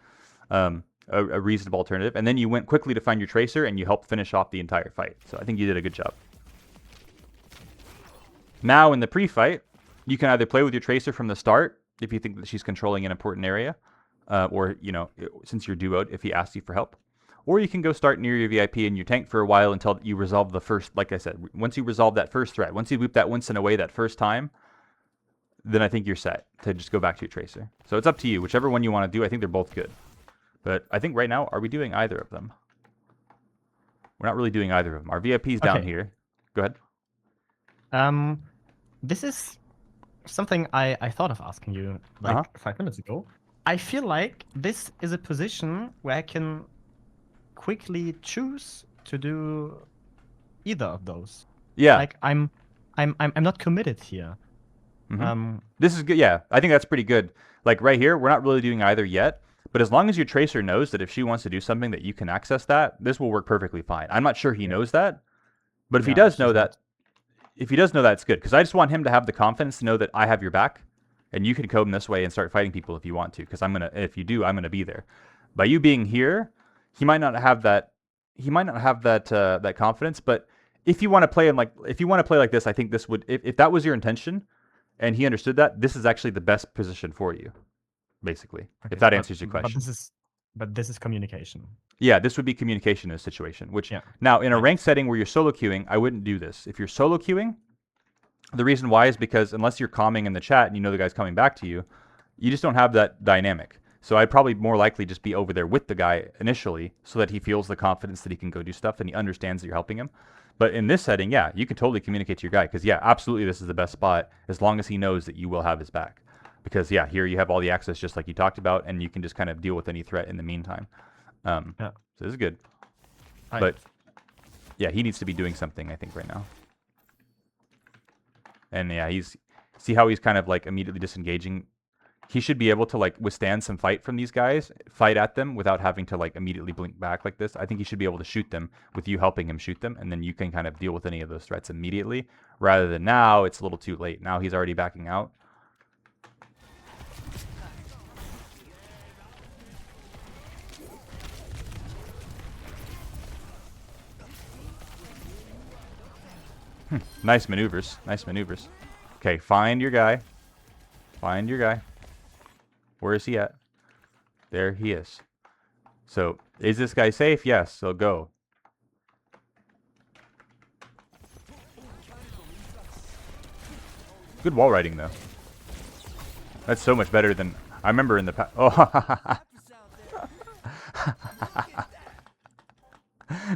A reasonable alternative. And then you went quickly to find your Tracer, and you helped finish off the entire fight. So I think you did a good job. Now, in the pre-fight, you can either play with your Tracer from the start, if you think that she's controlling an important area, or, since you're duoed, if he asks you for help. Or you can go start near your VIP and your tank for a while until you resolve the first, like I said, once you resolve that first threat, once you boop that Winston away that first time, then I think you're set to just go back to your Tracer. So it's up to you, whichever one you want to do. I think they're both good. But I think right now, are we doing either of them? We're not really doing either of them. Our VIP's down here. Go ahead. This is something I thought of asking you like 5 minutes ago. I feel like this is a position where I can quickly choose to do either of those. Yeah. Like I'm not committed here. Mm-hmm. This is good. Yeah, I think that's pretty good. Like right here, we're not really doing either yet. But as long as your Tracer knows that if she wants to do something that you can access that, this will work perfectly fine. I'm not sure he knows that, But if he Yeah, does she's know not. that, if he does know that, it's good. Because I just want him to have the confidence to know that I have your back, and you can code him this way and start fighting people if you want to. Because if you do, I'm gonna be there. By you being here, he might not have that. He might not have that confidence. But if you want to play him if you want to play like this, I think this would. If that was your intention, and he understood that, this is actually the best position for you, basically. Okay, If that answers your but question. this is communication. Yeah, this would be communication in a situation. Which Yeah. now in a Like, ranked setting where you're solo queuing, I wouldn't do this. If you're solo queuing, the reason why is because unless you're calming in the chat and you know the guy's coming back to you, you just don't have that dynamic. So I'd probably more likely just be over there with the guy initially so that he feels the confidence that he can go do stuff and he understands that you're helping him. But in this setting, yeah, you can totally communicate to your guy because, yeah, absolutely this is the best spot as long as he knows that you will have his back. Because, yeah, here you have all the access just like you talked about and you can just kind of deal with any threat in the meantime. yeah. So this is good. But, yeah, he needs to be doing something, I think, right now. And, yeah, see how he's kind of, like, immediately disengaging. He should be able to, like, withstand some fight from these guys, fight at them without having to, like, immediately blink back like this. I think he should be able to shoot them with you helping him shoot them, and then you can kind of deal with any of those threats immediately, rather than now it's a little too late. Now he's already backing out. Nice maneuvers. Nice maneuvers. Okay, find your guy. Find your guy. Where is he at? There he is. So, is this guy safe? Yes, so go. Good wall riding, though. That's so much better than... I remember in the past... Oh,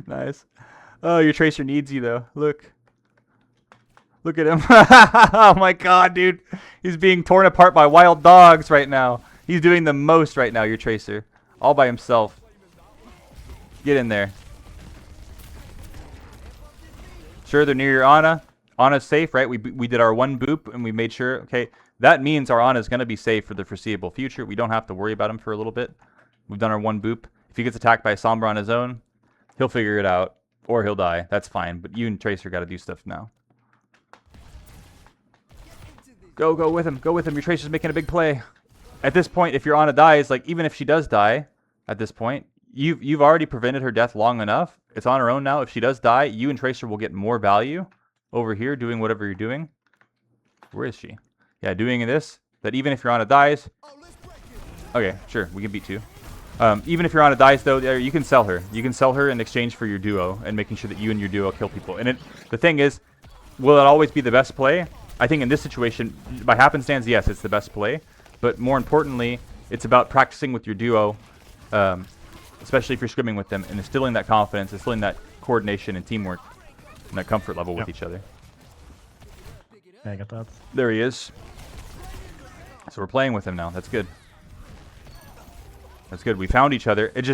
nice. Oh, your Tracer needs you, though. Look. Look at him. Oh my god, dude. He's being torn apart by wild dogs right now. He's doing the most right now, your Tracer. All by himself. Get in there. Sure, they're near your Ana. Ana's safe, right? We did our one boop and we made sure. Okay, that means our Ana's going to be safe for the foreseeable future. We don't have to worry about him for a little bit. We've done our one boop. If he gets attacked by a Sombra on his own, he'll figure it out. Or he'll die. That's fine. But you and Tracer got to do stuff now. Go with him. Go with him. Your Tracer's making a big play. At this point, if your Ana dies, like even if she does die, at this point, you've already prevented her death long enough. It's on her own now. If she does die, you and Tracer will get more value over here doing whatever you're doing. Where is she? Yeah, doing this. That even if your Ana dies. Okay, sure. We can beat two. Even if your Ana dies, though, you can sell her. You can sell her in exchange for your duo and making sure that you and your duo kill people. And the thing is, will it always be the best play? I think in this situation, by happenstance, yes, it's the best play. But more importantly, it's about practicing with your duo, especially if you're scrimming with them, and instilling that confidence, instilling that coordination and teamwork, and that comfort level with each other. Yeah, I got that. There he is. So we're playing with him now. That's good. That's good. We found each other. It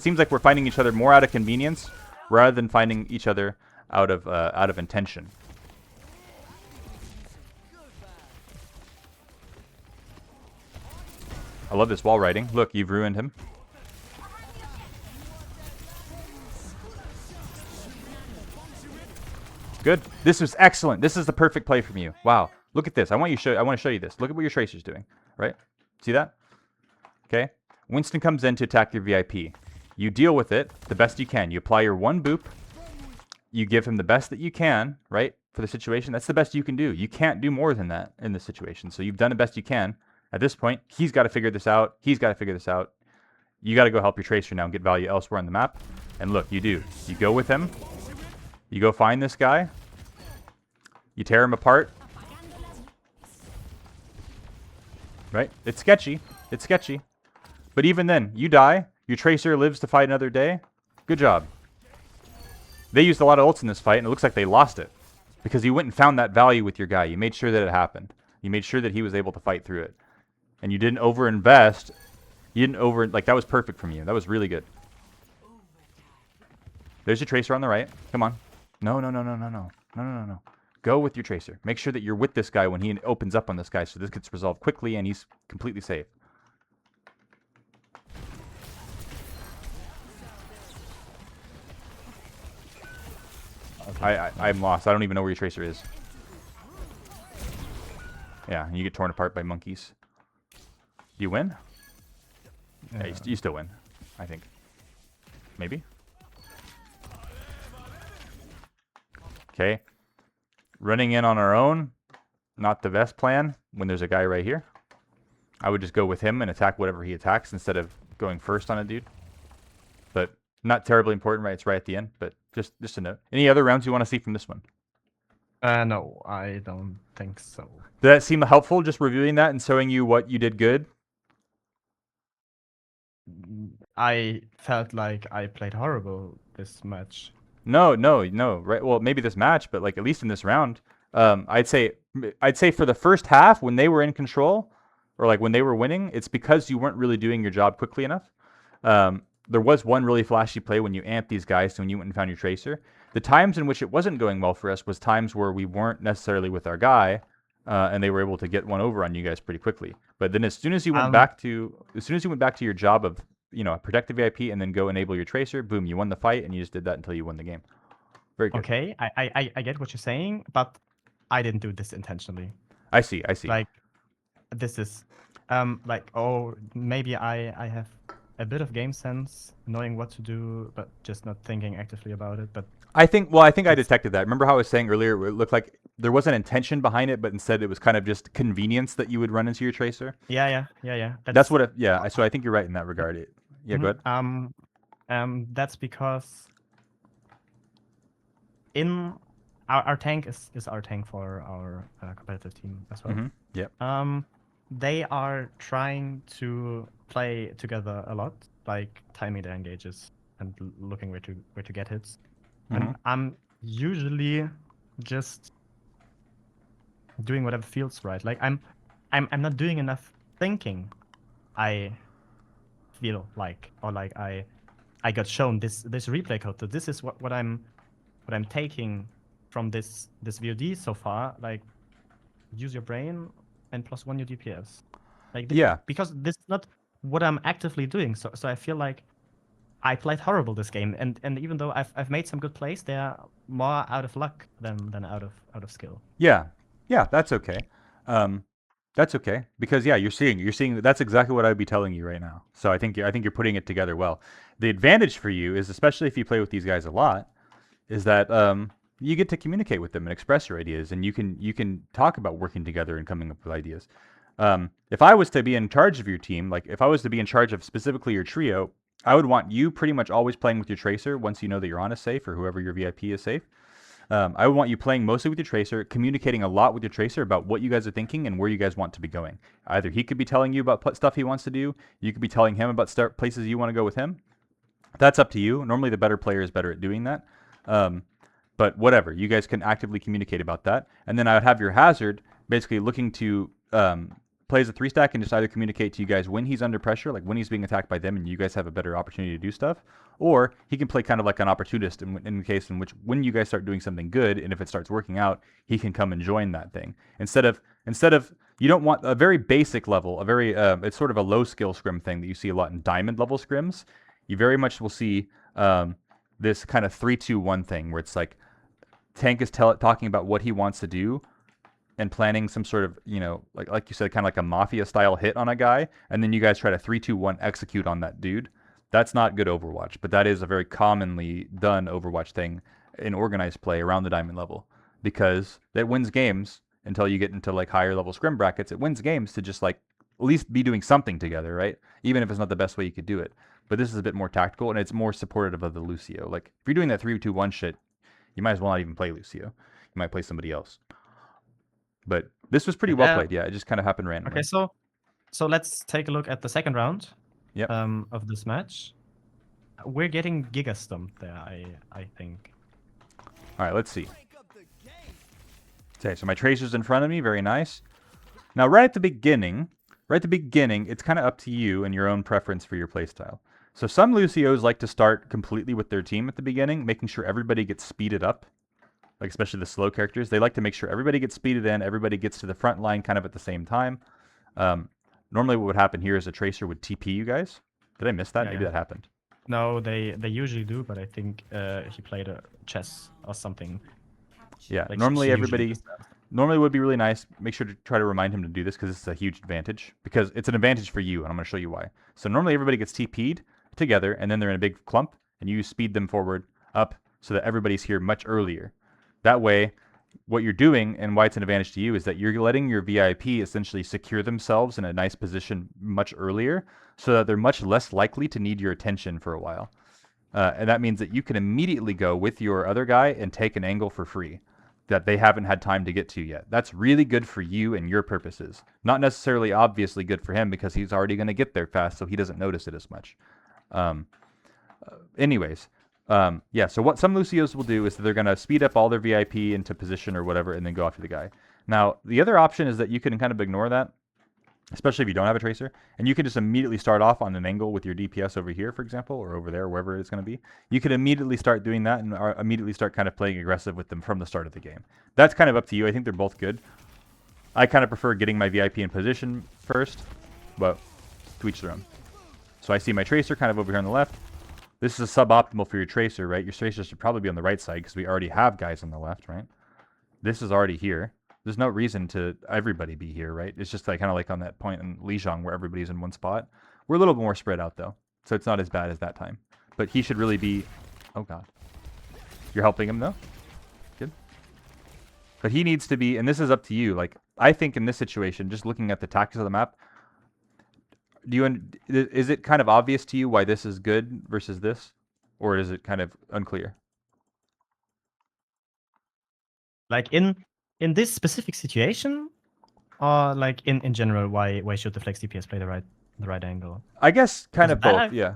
seems like we're finding each other more out of convenience rather than finding each other out of intention. I love this wall riding. Look, you've ruined him. Good. This was excellent. This is the perfect play from you. Wow. Look at this. I want to show you this. Look at what your Tracer's doing. Right? See that? Okay. Winston comes in to attack your VIP. You deal with it the best you can. You apply your one boop. You give him the best that you can, right? For the situation. That's the best you can do. You can't do more than that in this situation. So you've done the best you can. At this point, he's got to figure this out. He's got to figure this out. You got to go help your Tracer now and get value elsewhere on the map. And look, you do. You go with him. You go find this guy. You tear him apart. Right? It's sketchy. It's sketchy. But even then, you die. Your Tracer lives to fight another day. Good job. They used a lot of ults in this fight, and it looks like they lost it. Because you went and found that value with your guy. You made sure that it happened. You made sure that he was able to fight through it. And you didn't overinvest. You didn't that was perfect from you. That was really good. There's your Tracer on the right. Come on. No. Go with your Tracer. Make sure that you're with this guy when he opens up on this guy so this gets resolved quickly and he's completely safe. Okay. I'm lost. I don't even know where your tracer is. Yeah, you get torn apart by monkeys. Do you win? Yeah, you still win, I think. Maybe? Okay. Running in on our own, not the best plan when there's a guy right here. I would just go with him and attack whatever he attacks instead of going first on a dude. But not terribly important, right? It's right at the end, but just a note. Any other rounds you want to see from this one? No, I don't think so. Did that seem helpful, just reviewing that and showing you what you did good? I felt like I played horrible this match. No, right? Well, maybe this match, but like at least in this round, I'd say for the first half when they were in control, or like when they were winning, it's because you weren't really doing your job quickly enough. There was one really flashy play when you amped these guys when you went and found your tracer. The times in which it wasn't going well for us was times where we weren't necessarily with our guy, and they were able to get one over on you guys pretty quickly. But then as soon as you went back to your job of protect the VIP and then go enable your tracer, boom, you won the fight, and you just did that until you won the game. Very good. Okay, I get what you're saying, but I didn't do this intentionally. I see. Like, this is, like, oh, maybe I have a bit of game sense, knowing what to do, but just not thinking actively about it. But I think I detected that. Remember how I was saying earlier, it looked like there wasn't intention behind it, but instead it was kind of just convenience that you would run into your tracer. Yeah. That's what. So I think you're right in that regard. Yeah, go ahead. That's because in our tank is our tank for our competitive team as well. Yep. They are trying to play together a lot, like timing their engages and looking where to get hits. And I'm usually just doing whatever feels right. Like I'm not doing enough thinking. I feel like, or like I got shown this replay code. So this is what I'm taking from this VOD so far. Like, use your brain and +1 your DPS. Like, because this is not what I'm actively doing. So I feel like I played horrible this game, and even though I've made some good plays, they're more out of luck than out of skill. Yeah, that's okay. That's okay because you're seeing that's exactly what I'd be telling you right now. So I think you're putting it together well. The advantage for you is, especially if you play with these guys a lot, is that you get to communicate with them and express your ideas, and you can talk about working together and coming up with ideas. If I was to be in charge of your team, like if I was to be in charge of specifically your trio, I would want you pretty much always playing with your tracer once you know that your Ana is safe or whoever your VIP is safe. I would want you playing mostly with your tracer, communicating a lot with your tracer about what you guys are thinking and where you guys want to be going. Either he could be telling you about stuff he wants to do, you could be telling him about places you want to go with him. That's up to you. Normally the better player is better at doing that. But whatever, you guys can actively communicate about that. And then I would have your hazard basically looking to play as a 3-stack and just either communicate to you guys when he's under pressure, like when he's being attacked by them and you guys have a better opportunity to do stuff, or he can play kind of like an opportunist in the case in which when you guys start doing something good and if it starts working out, he can come and join that thing. Instead of you don't want a very basic level, it's sort of a low skill scrim thing that you see a lot in diamond level scrims. You very much will see this kind of 3-2-1 thing where it's like tank is talking about what he wants to do and planning some sort of, like you said, kind of like a mafia style hit on a guy, and then you guys try to 3-2-1 execute on that dude. That's not good Overwatch, but that is a very commonly done Overwatch thing in organized play around the diamond level, because that wins games until you get into like higher level scrim brackets. It wins games to just like at least be doing something together, right? Even if it's not the best way you could do it. But this is a bit more tactical, and it's more supportive of the Lucio. Like, if you're doing that 3-2-1 shit, you might as well not even play Lucio. You might play somebody else. But this was pretty well played. Yeah, it just kind of happened randomly. Okay, so let's take a look at the second round. Yep. Of this match. We're getting Giga stumped there, I think. All right, let's see. Okay, so my tracer's in front of me. Very nice. Now, right at the beginning, it's kind of up to you and your own preference for your playstyle. So some Lucios like to start completely with their team at the beginning, making sure everybody gets speeded up. Like, especially the slow characters. They like to make sure everybody gets speeded in, everybody gets to the front line kind of at the same time. Normally what would happen here is a tracer would TP you guys. Did I miss that? Maybe that happened. No, they usually do, but I think he played a chess or something. Yeah, Like normally she usually everybody, does that. normally it would be really nice. Make sure to try to remind him to do this because it's a huge advantage. Because it's an advantage for you, and I'm going to show you why. So normally everybody gets TP'd together, and then they're in a big clump, and you speed them forward up so that everybody's here much earlier. That way, what you're doing and why it's an advantage to you is that you're letting your VIP essentially secure themselves in a nice position much earlier so that they're much less likely to need your attention for a while. And that means that you can immediately go with your other guy and take an angle for free that they haven't had time to get to yet. That's really good for you and your purposes. Not necessarily obviously good for him because he's already going to get there fast, so he doesn't notice it as much. Um, anyways, yeah, so what some Lucios will do is that they're going to speed up all their VIP into position or whatever and then go after the guy. Now, the other option is that you can kind of ignore that, especially if you don't have a tracer, and you can just immediately start off on an angle with your DPS over here, for example, or over there, wherever it's going to be. You can immediately start doing that and immediately start kind of playing aggressive with them from the start of the game. That's kind of up to you. I think they're both good. I kind of prefer getting my VIP in position first, but to each their own. So I see my tracer kind of over here on the left. This is suboptimal for your tracer, right? Your tracer should probably be on the right side because we already have guys on the left, right? This is already here. There's no reason to everybody be here, right? It's just like kind of like on that point in Lijiang where everybody's in one spot. We're a little bit more spread out though, so it's not as bad as that time. But he should really be. Oh god, you're helping him though. Good. But he needs to be, and this is up to you. Like I think in this situation, just looking at the tactics of the map, is it kind of obvious to you why this is good versus this, or is it kind of unclear? Like in this specific situation, or like in general, why should the flex DPS play the right angle? I guess kind Because of both, yeah.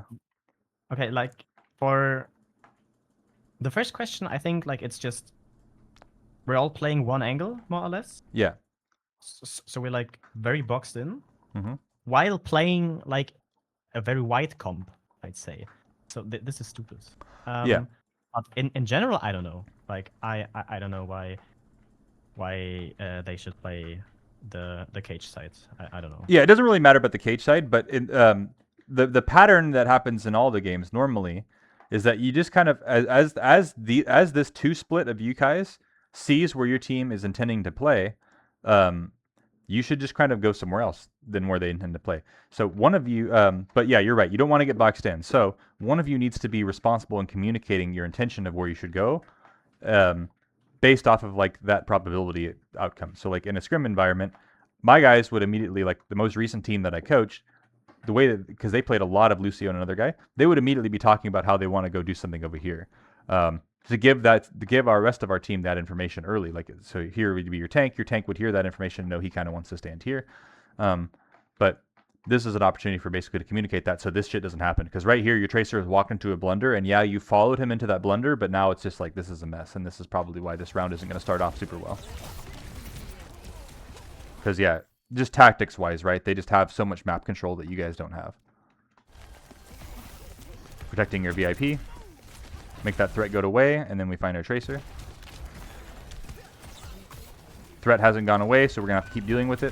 Okay, like for the first question, I think like it's just we're all playing one angle more or less. Yeah. So we're like very boxed in Mm-hmm. while playing like a very wide comp, I'd say. So this is stupid. Yeah. But in general, I don't know. Like I don't know why they should play the cage side. I don't know. Yeah, it doesn't really matter about the cage side, but the pattern that happens in all the games normally is that you just kind of as this two split of you guys sees where your team is intending to play, you should just kind of go somewhere else than where they intend to play. So one of you, but yeah, you're right. You don't want to get boxed in. So one of you needs to be responsible in communicating your intention of where you should go, based off of like that probability outcome. So like in a scrim environment, my guys would immediately, like the most recent team that I coached, the way that, because they played a lot of Lucio and another guy, they would immediately be talking about how they want to go do something over here. To give our rest of our team that information early, like so here would be your tank would hear that information and know he kind of wants to stand here, but this is an opportunity for basically to communicate that so this shit doesn't happen, because right here your tracer has walked into a blunder and yeah, you followed him into that blunder, but now it's just like this is a mess, and this is probably why this round isn't going to start off super well, because yeah, just tactics wise, right, they just have so much map control that you guys don't have. Protecting your VIP. Make that threat go away, and then we find our tracer. Threat hasn't gone away, so we're going to have to keep dealing with it.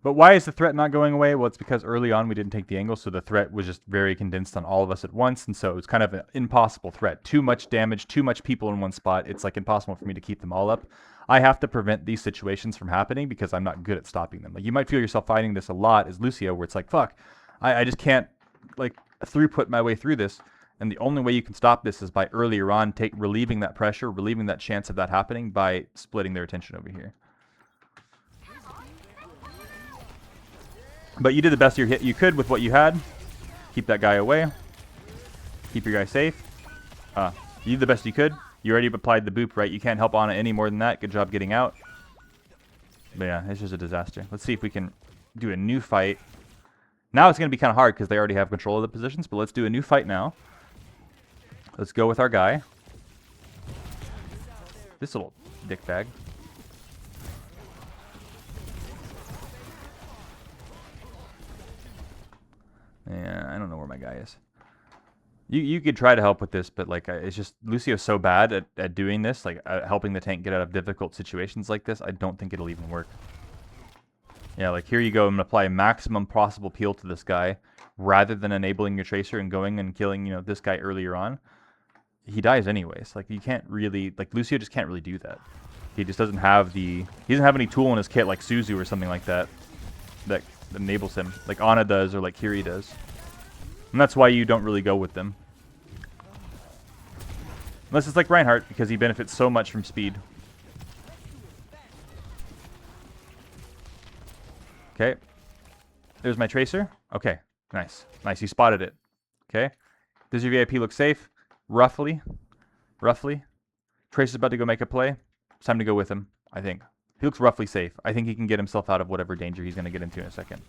But why is the threat not going away? Well, it's because early on we didn't take the angle, so the threat was just very condensed on all of us at once, and so it was kind of an impossible threat. Too much damage, too much people in one spot. It's like impossible for me to keep them all up. I have to prevent these situations from happening because I'm not good at stopping them. Like you might feel yourself fighting this a lot as Lucio, where it's like, fuck, I just can't like throughput my way through this. And the only way you can stop this is by earlier on relieving that pressure, relieving that chance of that happening by splitting their attention over here. But you did the best you could with what you had. Keep that guy away. Keep your guy safe. You did the best you could. You already applied the boop, right? You can't help on it any more than that. Good job getting out. But yeah, it's just a disaster. Let's see if we can do a new fight. Now it's going to be kind of hard because they already have control of the positions, but let's do a new fight now. Let's go with our guy. This little dickbag. Yeah, I don't know where my guy is. You could try to help with this, but like it's just Lucio's so bad at doing this, like helping the tank get out of difficult situations like this. I don't think it'll even work. Yeah, like here you go. I'm gonna apply maximum possible peel to this guy. rather than enabling your Tracer and going and killing, you know, this guy earlier on, he dies anyways. Like, you can't really, like, Lucio just can't really do that. He just doesn't have he doesn't have any tool in his kit like Suzu or something like that that enables him, like Ana does or like Kiri does. And that's why you don't really go with them. Unless it's like Reinhardt, because he benefits so much from speed. Okay. There's my Tracer. Okay. Nice. Nice. You spotted it. Okay. Does your VIP look safe? Roughly. Roughly. Tracer's about to go make a play. It's time to go with him, I think. He looks roughly safe. I think he can get himself out of whatever danger he's going to get into in a second.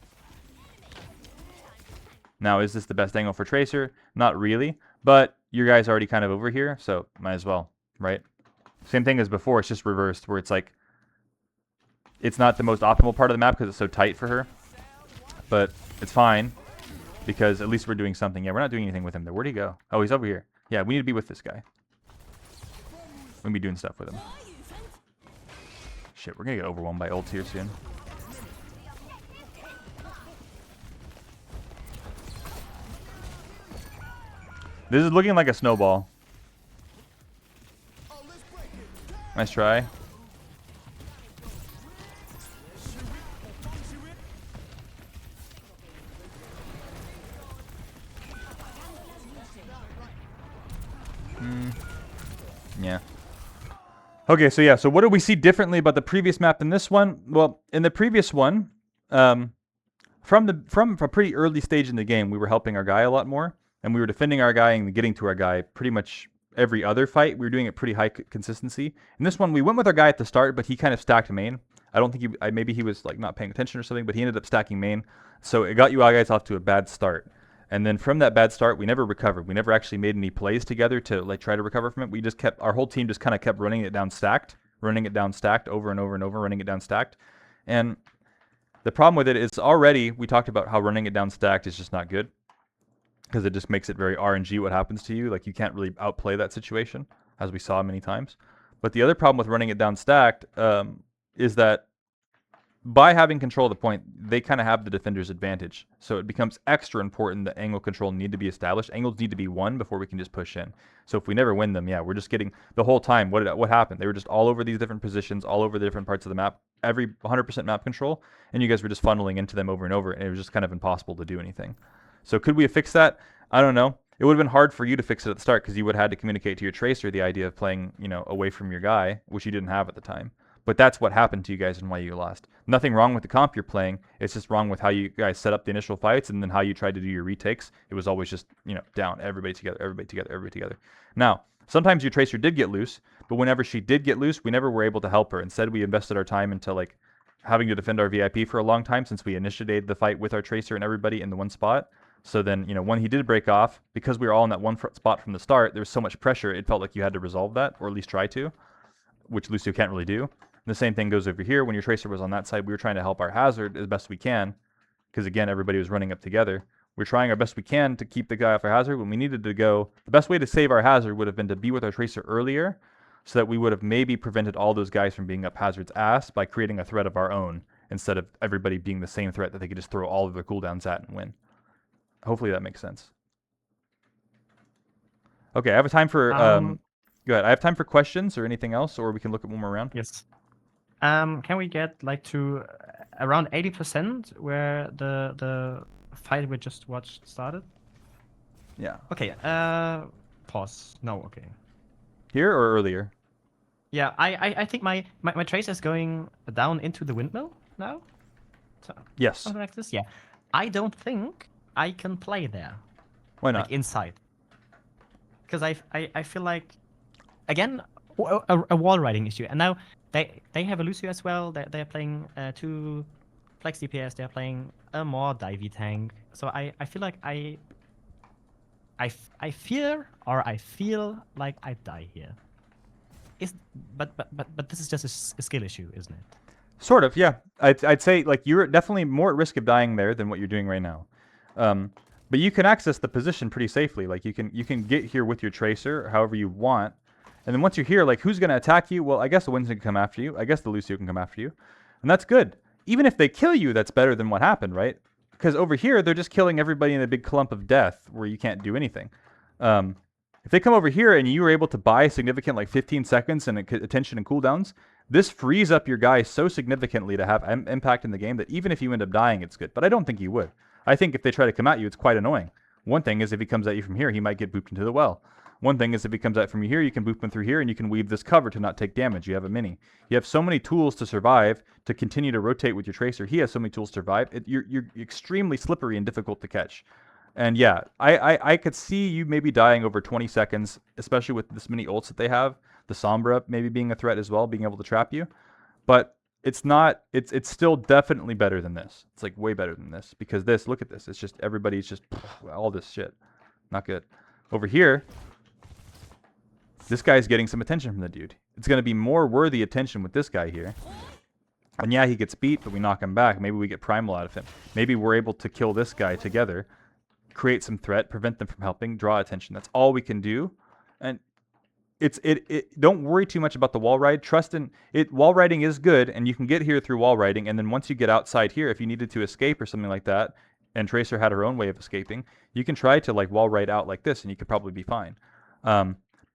Now, is this the best angle for Tracer? Not really, but your guy's already kind of over here, so might as well, right? Same thing as before, it's just reversed, where it's like, it's not the most optimal part of the map because it's so tight for her, but it's fine, because at least we're doing something. Yeah, we're not doing anything with him, though. Where'd he go? Oh, he's over here. Yeah, we need to be with this guy. We're going to be doing stuff with him. Shit, we're going to get overwhelmed by ults here soon. This is looking like a snowball. Nice try. Yeah. Okay, so yeah, so what do we see differently about the previous map than this one? Well, in the previous one, from a pretty early stage in the game, we were helping our guy a lot more, and we were defending our guy and getting to our guy pretty much every other fight. We were doing it pretty high consistency. In this one, we went with our guy at the start, but he kind of stacked main. I don't think maybe he was like not paying attention or something, but he ended up stacking main. So it got you guys off to a bad start. And then from that bad start, we never recovered. We never actually made any plays together to like try to recover from it. We just kept, our whole team just kind of kept running it down stacked over and over and over, running it down stacked. And the problem with it is already, we talked about how running it down stacked is just not good, because it just makes it very RNG what happens to you. Like, you can't really outplay that situation, as we saw many times. But the other problem with running it down stacked is that by having control of the point, they kind of have the defender's advantage. So it becomes extra important that angle control need to be established. Angles need to be won before we can just push in. So if we never win them, yeah, we're just getting the whole time. What happened? They were just all over these different positions, all over the different parts of the map, every 100% map control, and you guys were just funneling into them over and over, and it was just kind of impossible to do anything. So could we have fixed that? I don't know. It would have been hard for you to fix it at the start, because you would have had to communicate to your Tracer the idea of playing, you know, away from your guy, which you didn't have at the time. But that's what happened to you guys and why you lost. Nothing wrong with the comp you're playing. It's just wrong with how you guys set up the initial fights and then how you tried to do your retakes. It was always just, you know, down, everybody together, everybody together, everybody together. Now, sometimes your Tracer did get loose, but whenever she did get loose, we never were able to help her. Instead, we invested our time into like having to defend our VIP for a long time, since we initiated the fight with our Tracer and everybody in the one spot. So then, you know, when he did break off, because we were all in that one spot from the start, there was so much pressure, it felt like you had to resolve that, or at least try to, which Lucio can't really do. The same thing goes over here. When your Tracer was on that side, we were trying to help our Hazard as best we can, because again, everybody was running up together. We're trying our best we can to keep the guy off our Hazard. When we needed to go, the best way to save our Hazard would have been to be with our Tracer earlier, so that we would have maybe prevented all those guys from being up Hazard's ass by creating a threat of our own, instead of everybody being the same threat that they could just throw all of their cooldowns at and win. Hopefully that makes sense. Okay, I have a time for go ahead. I have time for questions or anything else, or we can look at one more round. Yes. Can we get like to around 80% where the fight we just watched started? Yeah. Okay. Pause. No. Okay. Here or earlier? Yeah. I think my Tracer is going down into the windmill now. So, Yes. something like this. Yeah. I don't think I can play there. Why not? Like inside. Because I feel like, again, a wall riding issue, and now they have a Lucio as well. They're playing 2 flex DPS. They're playing a more divey tank. So I feel like I fear, or I feel like I die here. But this is just a skill issue, isn't it? Sort of, yeah. I'd say like you're definitely more at risk of dying there than what you're doing right now. But you can access the position pretty safely. Like you can get here with your Tracer however you want. And then once you're here, like, who's going to attack you? Well, I guess the Winston can come after you. I guess the Lucio can come after you. And that's good. Even if they kill you, that's better than what happened, right? because over here they're just killing everybody in a big clump of death where you can't do anything. If they come over here and you were able to buy significant like 15 seconds and attention and cooldowns, this frees up your guy so significantly to have impact in the game that even if you end up dying, it's good. But I don't think you would. I think if they try to come at you, it's quite annoying. One thing is if he comes at you from here, he might get booped into the well. One thing is if he comes at from you here, you can boop him through here and you can weave this cover to not take damage. You have a mini. You have so many tools to survive, to continue to rotate with your tracer. He has so many tools to survive. You're extremely slippery and difficult to catch. And yeah, I could see you maybe dying over 20 seconds, especially with this many ults that they have. The Sombra maybe being a threat as well, being able to trap you. But it's not, it's still definitely better than this. It's like way better than this. Because this, look at this. It's just, everybody's just, all this shit. Not good. Over here, this guy's getting some attention from the dude. It's going to be more worthy attention with this guy here. And yeah, he gets beat, but we knock him back. Maybe we get primal out of him. Maybe we're able to kill this guy together, create some threat, prevent them from helping, draw attention. That's all we can do. And don't worry too much about the wall ride. Trust in it. Wall riding is good, and you can get here through wall riding. And then once you get outside here, if you needed to escape or something like that, and Tracer had her own way of escaping, you can try to like wall ride out like this, and you could probably be fine.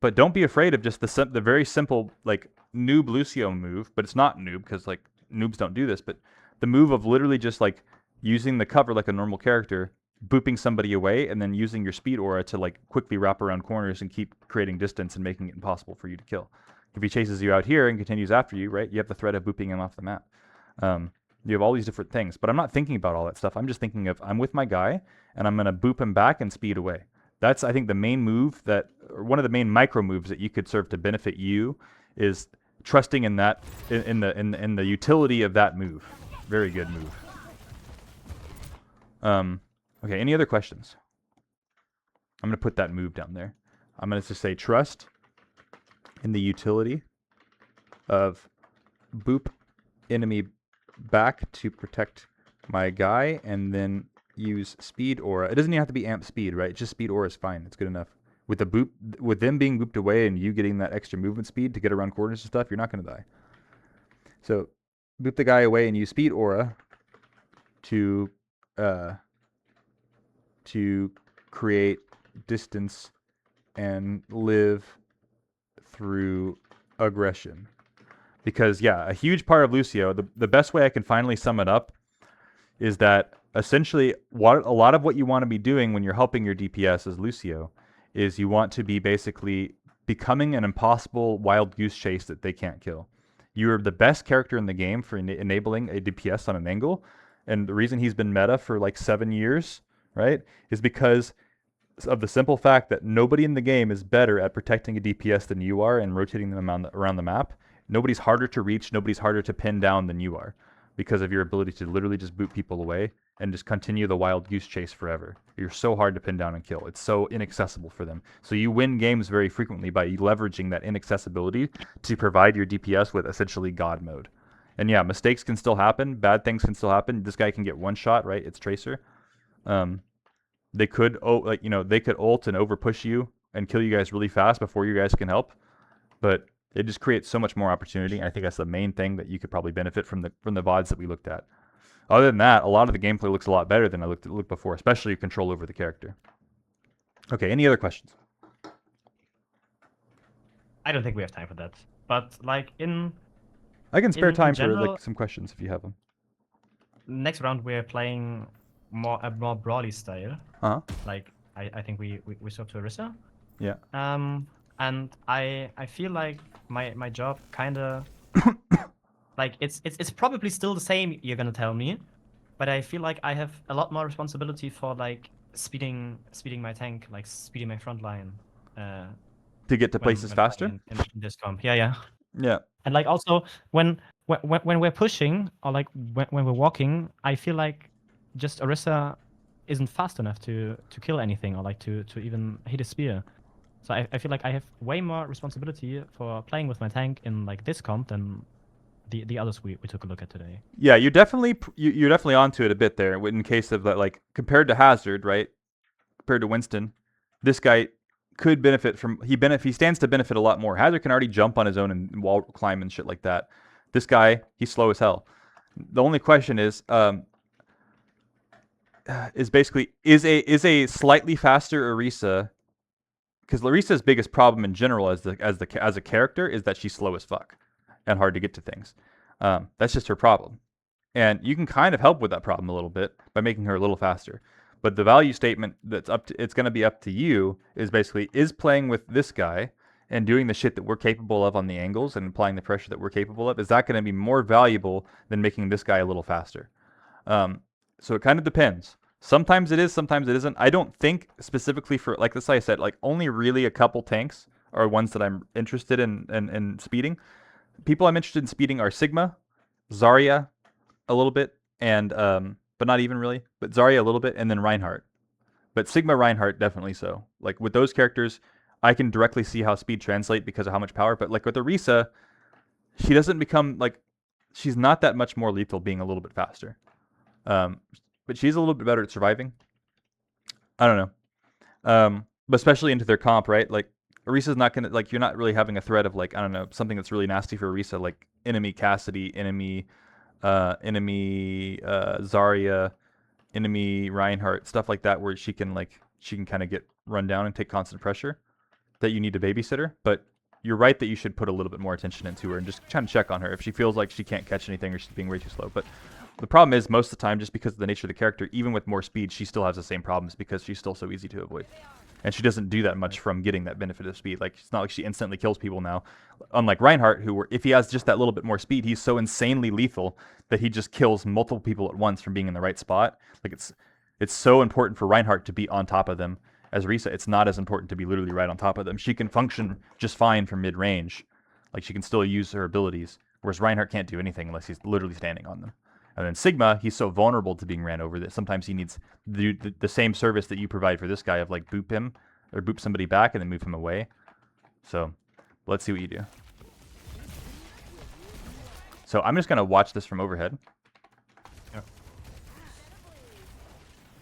But don't be afraid of just the very simple like noob Lucio move. But it's not noob because like noobs don't do this. But the move of literally just like using the cover like a normal character, booping somebody away, and then using your speed aura to like quickly wrap around corners and keep creating distance and making it impossible for you to kill. If he chases you out here and continues after you, right, you have the threat of booping him off the map. You have all these different things, but I'm not thinking about all that stuff. I'm just thinking of I'm with my guy and I'm going to boop him back and speed away. That's, I think, the main move that, or one of the main micro moves that you could serve to benefit you is trusting in that, in the utility of that move. Very good move. Okay, any other questions? I'm going to put that move down there. I'm going to just say trust in the utility of boop enemy back to protect my guy, and then use speed aura. It doesn't even have to be amp speed, right? Just speed aura is fine. It's good enough. With the boop, with them being booped away and you getting that extra movement speed to get around corners and stuff, you're not going to die. So boop the guy away and use speed aura to create distance and live through aggression. Because yeah, a huge part of Lucio, the best way I can finally sum it up is that essentially a lot of what you want to be doing when you're helping your DPS as Lucio is you want to be basically becoming an impossible wild goose chase that they can't kill. You're the best character in the game for enabling a DPS on an angle, and the reason he's been meta for like 7 years, right, is because of the simple fact that nobody in the game is better at protecting a DPS than you are and rotating them around the map. Nobody's harder to reach, nobody's harder to pin down than you are because of your ability to literally just boot people away and just continue the wild goose chase forever. You're so hard to pin down and kill. It's so inaccessible for them. So you win games very frequently by leveraging that inaccessibility to provide your DPS with essentially God mode. And yeah, mistakes can still happen. Bad things can still happen. This guy can get one shot, right? It's Tracer. They could they could ult and over push you and kill you guys really fast before you guys can help. But it just creates so much more opportunity. I think that's the main thing that you could probably benefit from the VODs that we looked at. Other than that, a lot of the gameplay looks a lot better than I looked before, especially control over the character. Okay, any other questions? I don't think we have time for that. But like I can spare time general, for like some questions if you have them. Next round we're playing a more brawly style. Uh-huh. Like I think we swap to Orisa. Yeah. And I feel like my job kinda like it's probably still the same, you're gonna tell me, but I feel like I have a lot more responsibility for like speeding my tank, like speeding my front line. To get to places faster? In this comp. Yeah. Yeah. And like also when we're pushing or like when we're walking, I feel like just Orisa isn't fast enough to kill anything or like to even hit a spear. So I feel like I have way more responsibility for playing with my tank in like this comp than the others we took a look at today. Yeah, you're definitely onto it a bit there. In case of that, like compared to Hazard, right? Compared to Winston, this guy could benefit from he stands to benefit a lot more. Hazard can already jump on his own and wall climb and shit like that. This guy, he's slow as hell. The only question is, is basically is a slightly faster Orisa, because Larissa's biggest problem in general as a character is that she's slow as fuck and hard to get to things. That's just her problem, and you can kind of help with that problem a little bit by making her a little faster. But the value statement it's going to be up to you is basically is playing with this guy and doing the shit that we're capable of on the angles and applying the pressure that we're capable of. Is that going to be more valuable than making this guy a little faster? So it kind of depends. Sometimes it is, sometimes it isn't. I don't think specifically for, like this I said, like only really a couple tanks are ones that I'm interested in speeding. People I'm interested in speeding are Sigma, Zarya, a little bit, and but not even really, but Zarya a little bit, and then Reinhardt. But Sigma, Reinhardt definitely so. Like with those characters, I can directly see how speed translate because of how much power. But like with Orisa, she doesn't become like, she's not that much more lethal being a little bit faster. But she's a little bit better at surviving. I don't know. But especially into their comp, right? Like Orisa's not gonna, like, you're not really having a threat of like, I don't know, something that's really nasty for Orisa, like enemy Cassidy, enemy Zarya, enemy Reinhardt, stuff like that, where she can kind of get run down and take constant pressure that you need to babysit her. But you're right that you should put a little bit more attention into her and just try to check on her if she feels like she can't catch anything or she's being way too slow. But the problem is most of the time, just because of the nature of the character, even with more speed, she still has the same problems because she's still so easy to avoid. And she doesn't do that much from getting that benefit of speed. Like, it's not like she instantly kills people now. Unlike Reinhardt, who, if he has just that little bit more speed, he's so insanely lethal that he just kills multiple people at once from being in the right spot. Like, it's so important for Reinhardt to be on top of them. As Orisa, it's not as important to be literally right on top of them. She can function just fine from mid-range. Like, she can still use her abilities, whereas Reinhardt can't do anything unless he's literally standing on them. And then Sigma, he's so vulnerable to being ran over that sometimes he needs the same service that you provide for this guy of like boop him or boop somebody back and then move him away. So let's see what you do. So I'm just going to watch this from overhead.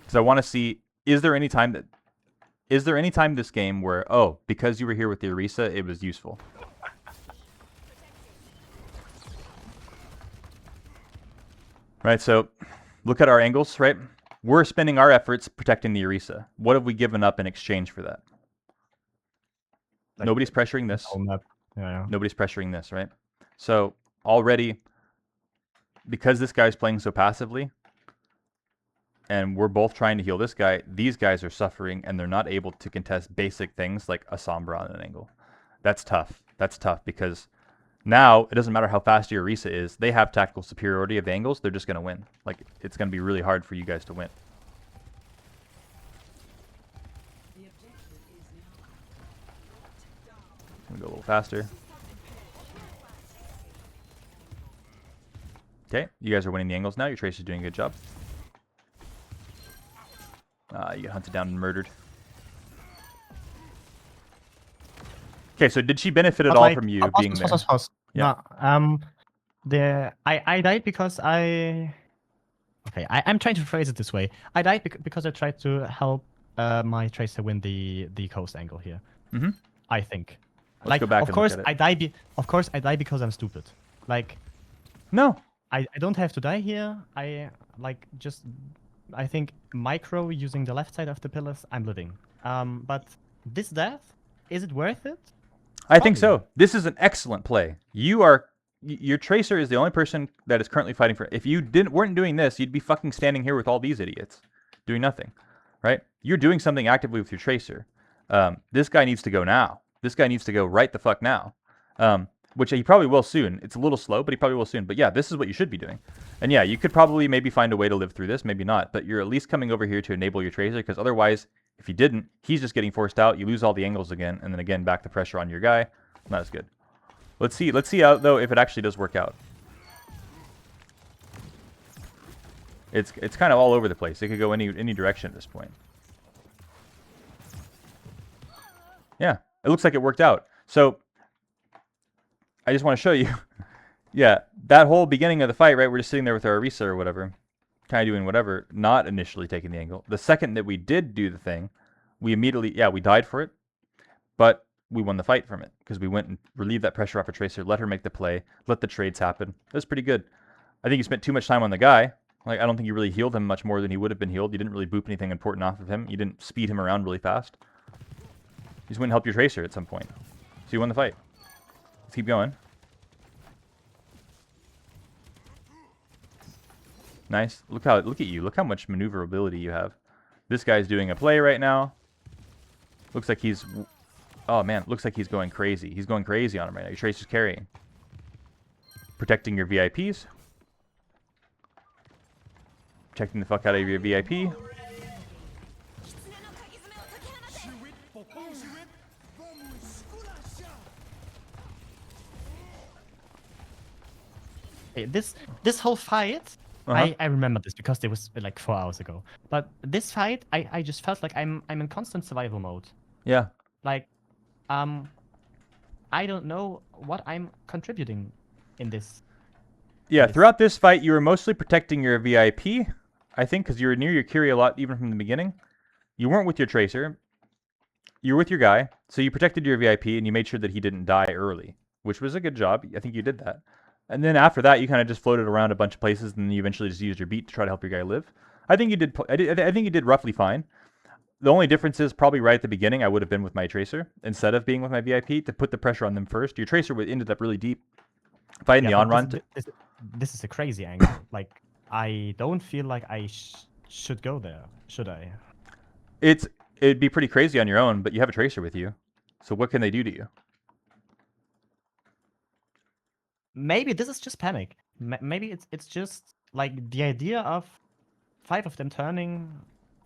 Because I want to see, is there any time this game where, oh, because you were here with the Orisa, it was useful? Right, so look at our angles, right? We're spending our efforts protecting the Orisa. What have we given up in exchange for that? Like, nobody's pressuring this. Yeah. Nobody's pressuring this, right? So already, because this guy's playing so passively, and we're both trying to heal this guy, these guys are suffering, and they're not able to contest basic things like a Sombra on an angle. That's tough. That's tough because now it doesn't matter how fast your Orisa is. They have tactical superiority of angles. They're just going to win. Like, it's going to be really hard for you guys to win. Go a little faster. Okay, you guys are winning the angles now. Your Tracer's doing a good job. You get hunted down and murdered. Okay, so did she benefit at all from you being there? Yeah. No, I died because I'm trying to phrase it this way. I died because I tried to help my Tracer win the coast angle here. Mm-hmm. I think. Let's go back of and course look at I it. die. Of course I die because I'm stupid. Like, no, I don't have to die here. I think micro using the left side of the pillars, I'm living. But this death, is it worth it? I think so. This is an excellent play. Your Tracer is the only person that is currently fighting for. If you weren't doing this, you'd be fucking standing here with all these idiots doing nothing, right? You're doing something actively with your Tracer. This guy needs to go now. This guy needs to go right the fuck now. Which he probably will soon. It's a little slow, but he probably will soon. But yeah, this is what you should be doing. And yeah, you could probably maybe find a way to live through this, maybe not. But you're at least coming over here to enable your Tracer, because otherwise, if you didn't, he's just getting forced out. You lose all the angles again, and then again, back the pressure on your guy. Not as good. Let's see how, though, if it actually does work out. It's kind of all over the place. It could go any direction at this point. Yeah, it looks like it worked out. So I just want to show you. Yeah, that whole beginning of the fight, right? We're just sitting there with our Orisa or whatever, kind of doing whatever, not initially taking the angle. The second that we did do the thing, we immediately, we died for it, but we won the fight from it because we went and relieved that pressure off a Tracer, let her make the play, let the trades happen. It was pretty good. I think you spent too much time on the guy, Like, I don't think you really healed him much more than he would have been healed. You didn't really boop anything important off of him. You didn't speed him around really fast. You just went and helped your Tracer at some point. So you won the fight. Let's keep going. Nice. Look at you. Look how much maneuverability you have. This guy's doing a play right now. Looks like he's... Oh, man. Looks like he's going crazy. He's going crazy on him right now. Your Tracer's carrying. Protecting your VIPs. Protecting the fuck out of your VIP. Hey, this whole fight, I remember this because it was like 4 hours ago. But this fight, I just felt like I'm in constant survival mode. Yeah. Like, I don't know what I'm contributing in this. Yeah, throughout this fight, you were mostly protecting your VIP, I think, because you were near your Curie a lot, even from the beginning. You weren't with your Tracer. You were with your guy, so you protected your VIP, and you made sure that he didn't die early, which was a good job. I think you did that. And then after that, you kind of just floated around a bunch of places, and then you eventually just used your beat to try to help your guy live. I think you did. I think you did roughly fine. The only difference is probably right at the beginning, I would have been with my Tracer instead of being with my VIP to put the pressure on them first. Your Tracer ended up really deep, fighting the on-run. This is a crazy angle. Like, I don't feel like I should go there, should I? It'd be pretty crazy on your own, but you have a Tracer with you. So what can they do to you? Maybe this is just panic. Maybe it's just like the idea of 5 of them turning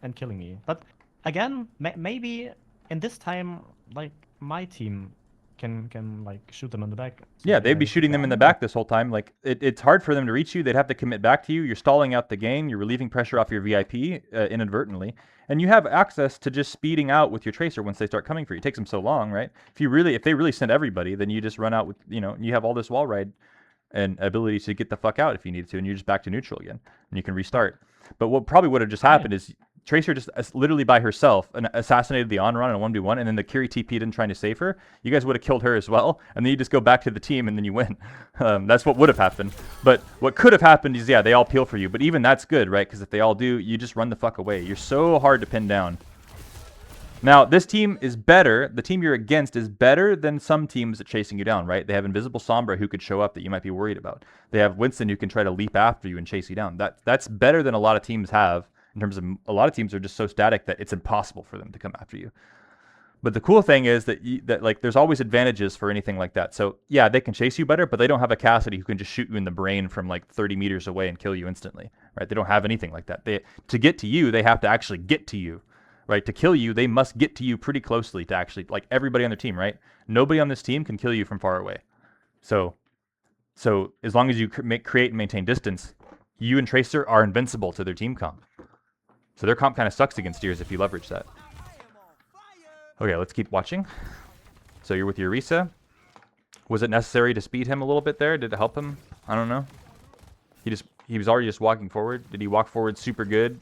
and killing me. But again, maybe in this time, like, my team can like shoot them in the back. Yeah, they'd be shooting them in the back this whole time. Like, it's hard for them to reach you. They'd have to commit back to you. You're stalling out the game. You're relieving pressure off your VIP inadvertently. And you have access to just speeding out with your Tracer once they start coming for you. It takes them so long, right? If they really send everybody, then you just run out with, you have all this wall ride and ability to get the fuck out if you need to, and you're just back to neutral again, and you can restart. But what probably would have just happened is Tracer just literally by herself assassinated the on-run in a 1v1, and then the Curie TP'd in trying to save her. You guys would have killed her as well, and then you just go back to the team, and then you win. That's what would have happened. But what could have happened is, yeah, they all peel for you. But even that's good, right? Because if they all do, you just run the fuck away. You're so hard to pin down. Now, this team is better. The team you're against is better than some teams at chasing you down, right? They have Invisible Sombra who could show up that you might be worried about. They have Winston who can try to leap after you and chase you down. That's better than a lot of teams have. In terms of, a lot of teams are just so static that it's impossible for them to come after you. But the cool thing is that like there's always advantages for anything like that. So yeah, they can chase you better, but they don't have a Cassidy who can just shoot you in the brain from like 30 meters away and kill you instantly, right? They don't have anything like that. To get to you, they have to actually get to you, right? To kill you, they must get to you pretty closely to actually, like everybody on their team, right? Nobody on this team can kill you from far away. So as long as you create and maintain distance, you and Tracer are invincible to their team comp. So their comp kind of sucks against yours if you leverage that. Okay, let's keep watching. So you're with your Orisa. Was it necessary to speed him a little bit there? Did it help him? I don't know. He was already just walking forward. Did he walk forward super good?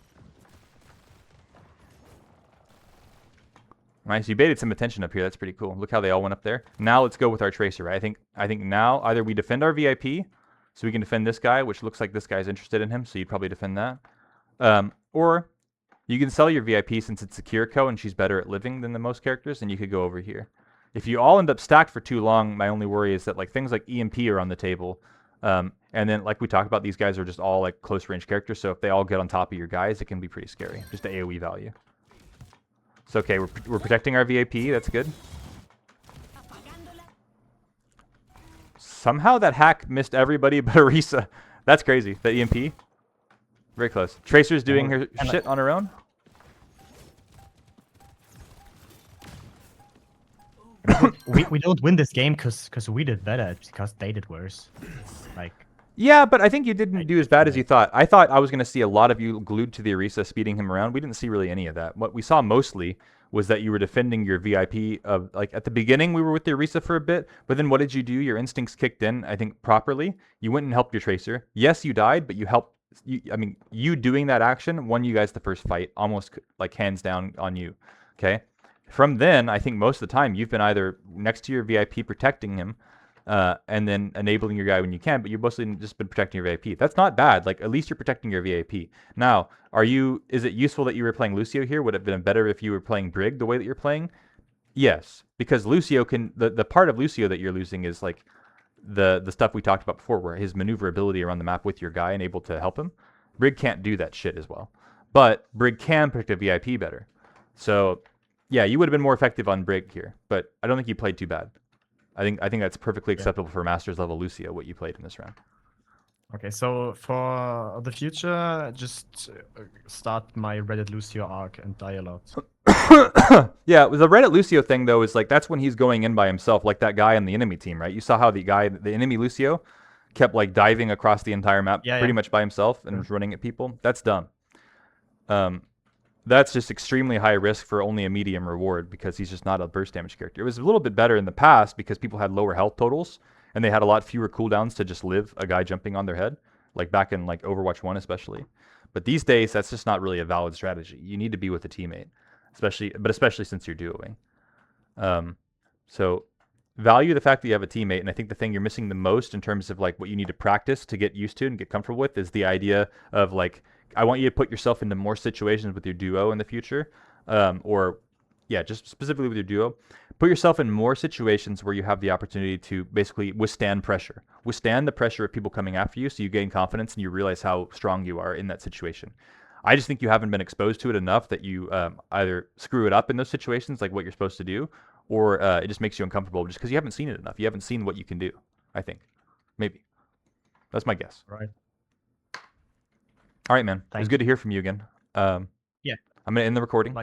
Nice. You baited some attention up here. That's pretty cool. Look how they all went up there. Now let's go with our Tracer, right? I think now either we defend our VIP, so we can defend this guy, which looks like this guy's interested in him, so you'd probably defend that. Or you can sell your VIP since it's a Kiriko and she's better at living than the most characters, and you could go over here. If you all end up stacked for too long, my only worry is that like things like EMP are on the table. And then like we talked about, these guys are just all like close range characters, so if they all get on top of your guys, it can be pretty scary. Just the AoE value. So okay, we're protecting our VIP, that's good. Somehow that hack missed everybody but Orisa. That's crazy. The EMP. Very close. Tracer's doing her shit on her own. we don't win this game because we did better, because they did worse. Like, yeah, but I think you didn't do as bad as you thought. I thought I was going to see a lot of you glued to the Orisa, speeding him around. We didn't see really any of that. What we saw mostly was that you were defending your VIP. Like at the beginning, we were with the Orisa for a bit, but then what did you do? Your instincts kicked in, I think, properly. You went and helped your Tracer. Yes, you died, but you helped. You doing that action won you guys the first fight, almost like hands down on you. Okay. From then, I think most of the time you've been either next to your VIP protecting him, and then enabling your guy when you can, but you've mostly just been protecting your VIP. That's not bad. Like, at least you're protecting your VIP. Now, is it useful that you were playing Lucio here? Would it have been better if you were playing Brig the way that you're playing? Yes, because Lucio can, the part of Lucio that you're losing is like the stuff we talked about before, where his maneuverability around the map with your guy and able to help him. Brig can't do that shit as well. But Brig can protect a VIP better. So, yeah, you would have been more effective on Brig here, but I don't think you played too bad. I think that's perfectly acceptable for Masters level Lucio, what you played in this round. Okay, so for the future, just start my Reddit Lucio arc and die a lot. Yeah, the Reddit Lucio thing though is like that's when he's going in by himself, like that guy on the enemy team, right? You saw how the enemy Lucio, kept like diving across the entire map pretty much by himself and was running at people. That's dumb. That's just extremely high risk for only a medium reward because he's just not a burst damage character. It was a little bit better in the past because people had lower health totals and they had a lot fewer cooldowns to just live a guy jumping on their head, like back in like Overwatch 1 especially. But these days, that's just not really a valid strategy. You need to be with a teammate, especially since you're duoing. So value the fact that you have a teammate, and I think the thing you're missing the most in terms of like what you need to practice to get used to and get comfortable with is the idea of like, I want you to put yourself into more situations with your duo in the future, or yeah, just specifically with your duo. Put yourself in more situations where you have the opportunity to basically withstand pressure. Withstand the pressure of people coming after you so you gain confidence and you realize how strong you are in that situation. I just think you haven't been exposed to it enough that you either screw it up in those situations, like what you're supposed to do, or it just makes you uncomfortable just because you haven't seen it enough. You haven't seen what you can do, I think. Maybe. That's my guess. Right. All right, man. It was good to hear from you again. Yeah. I'm going to end the recording.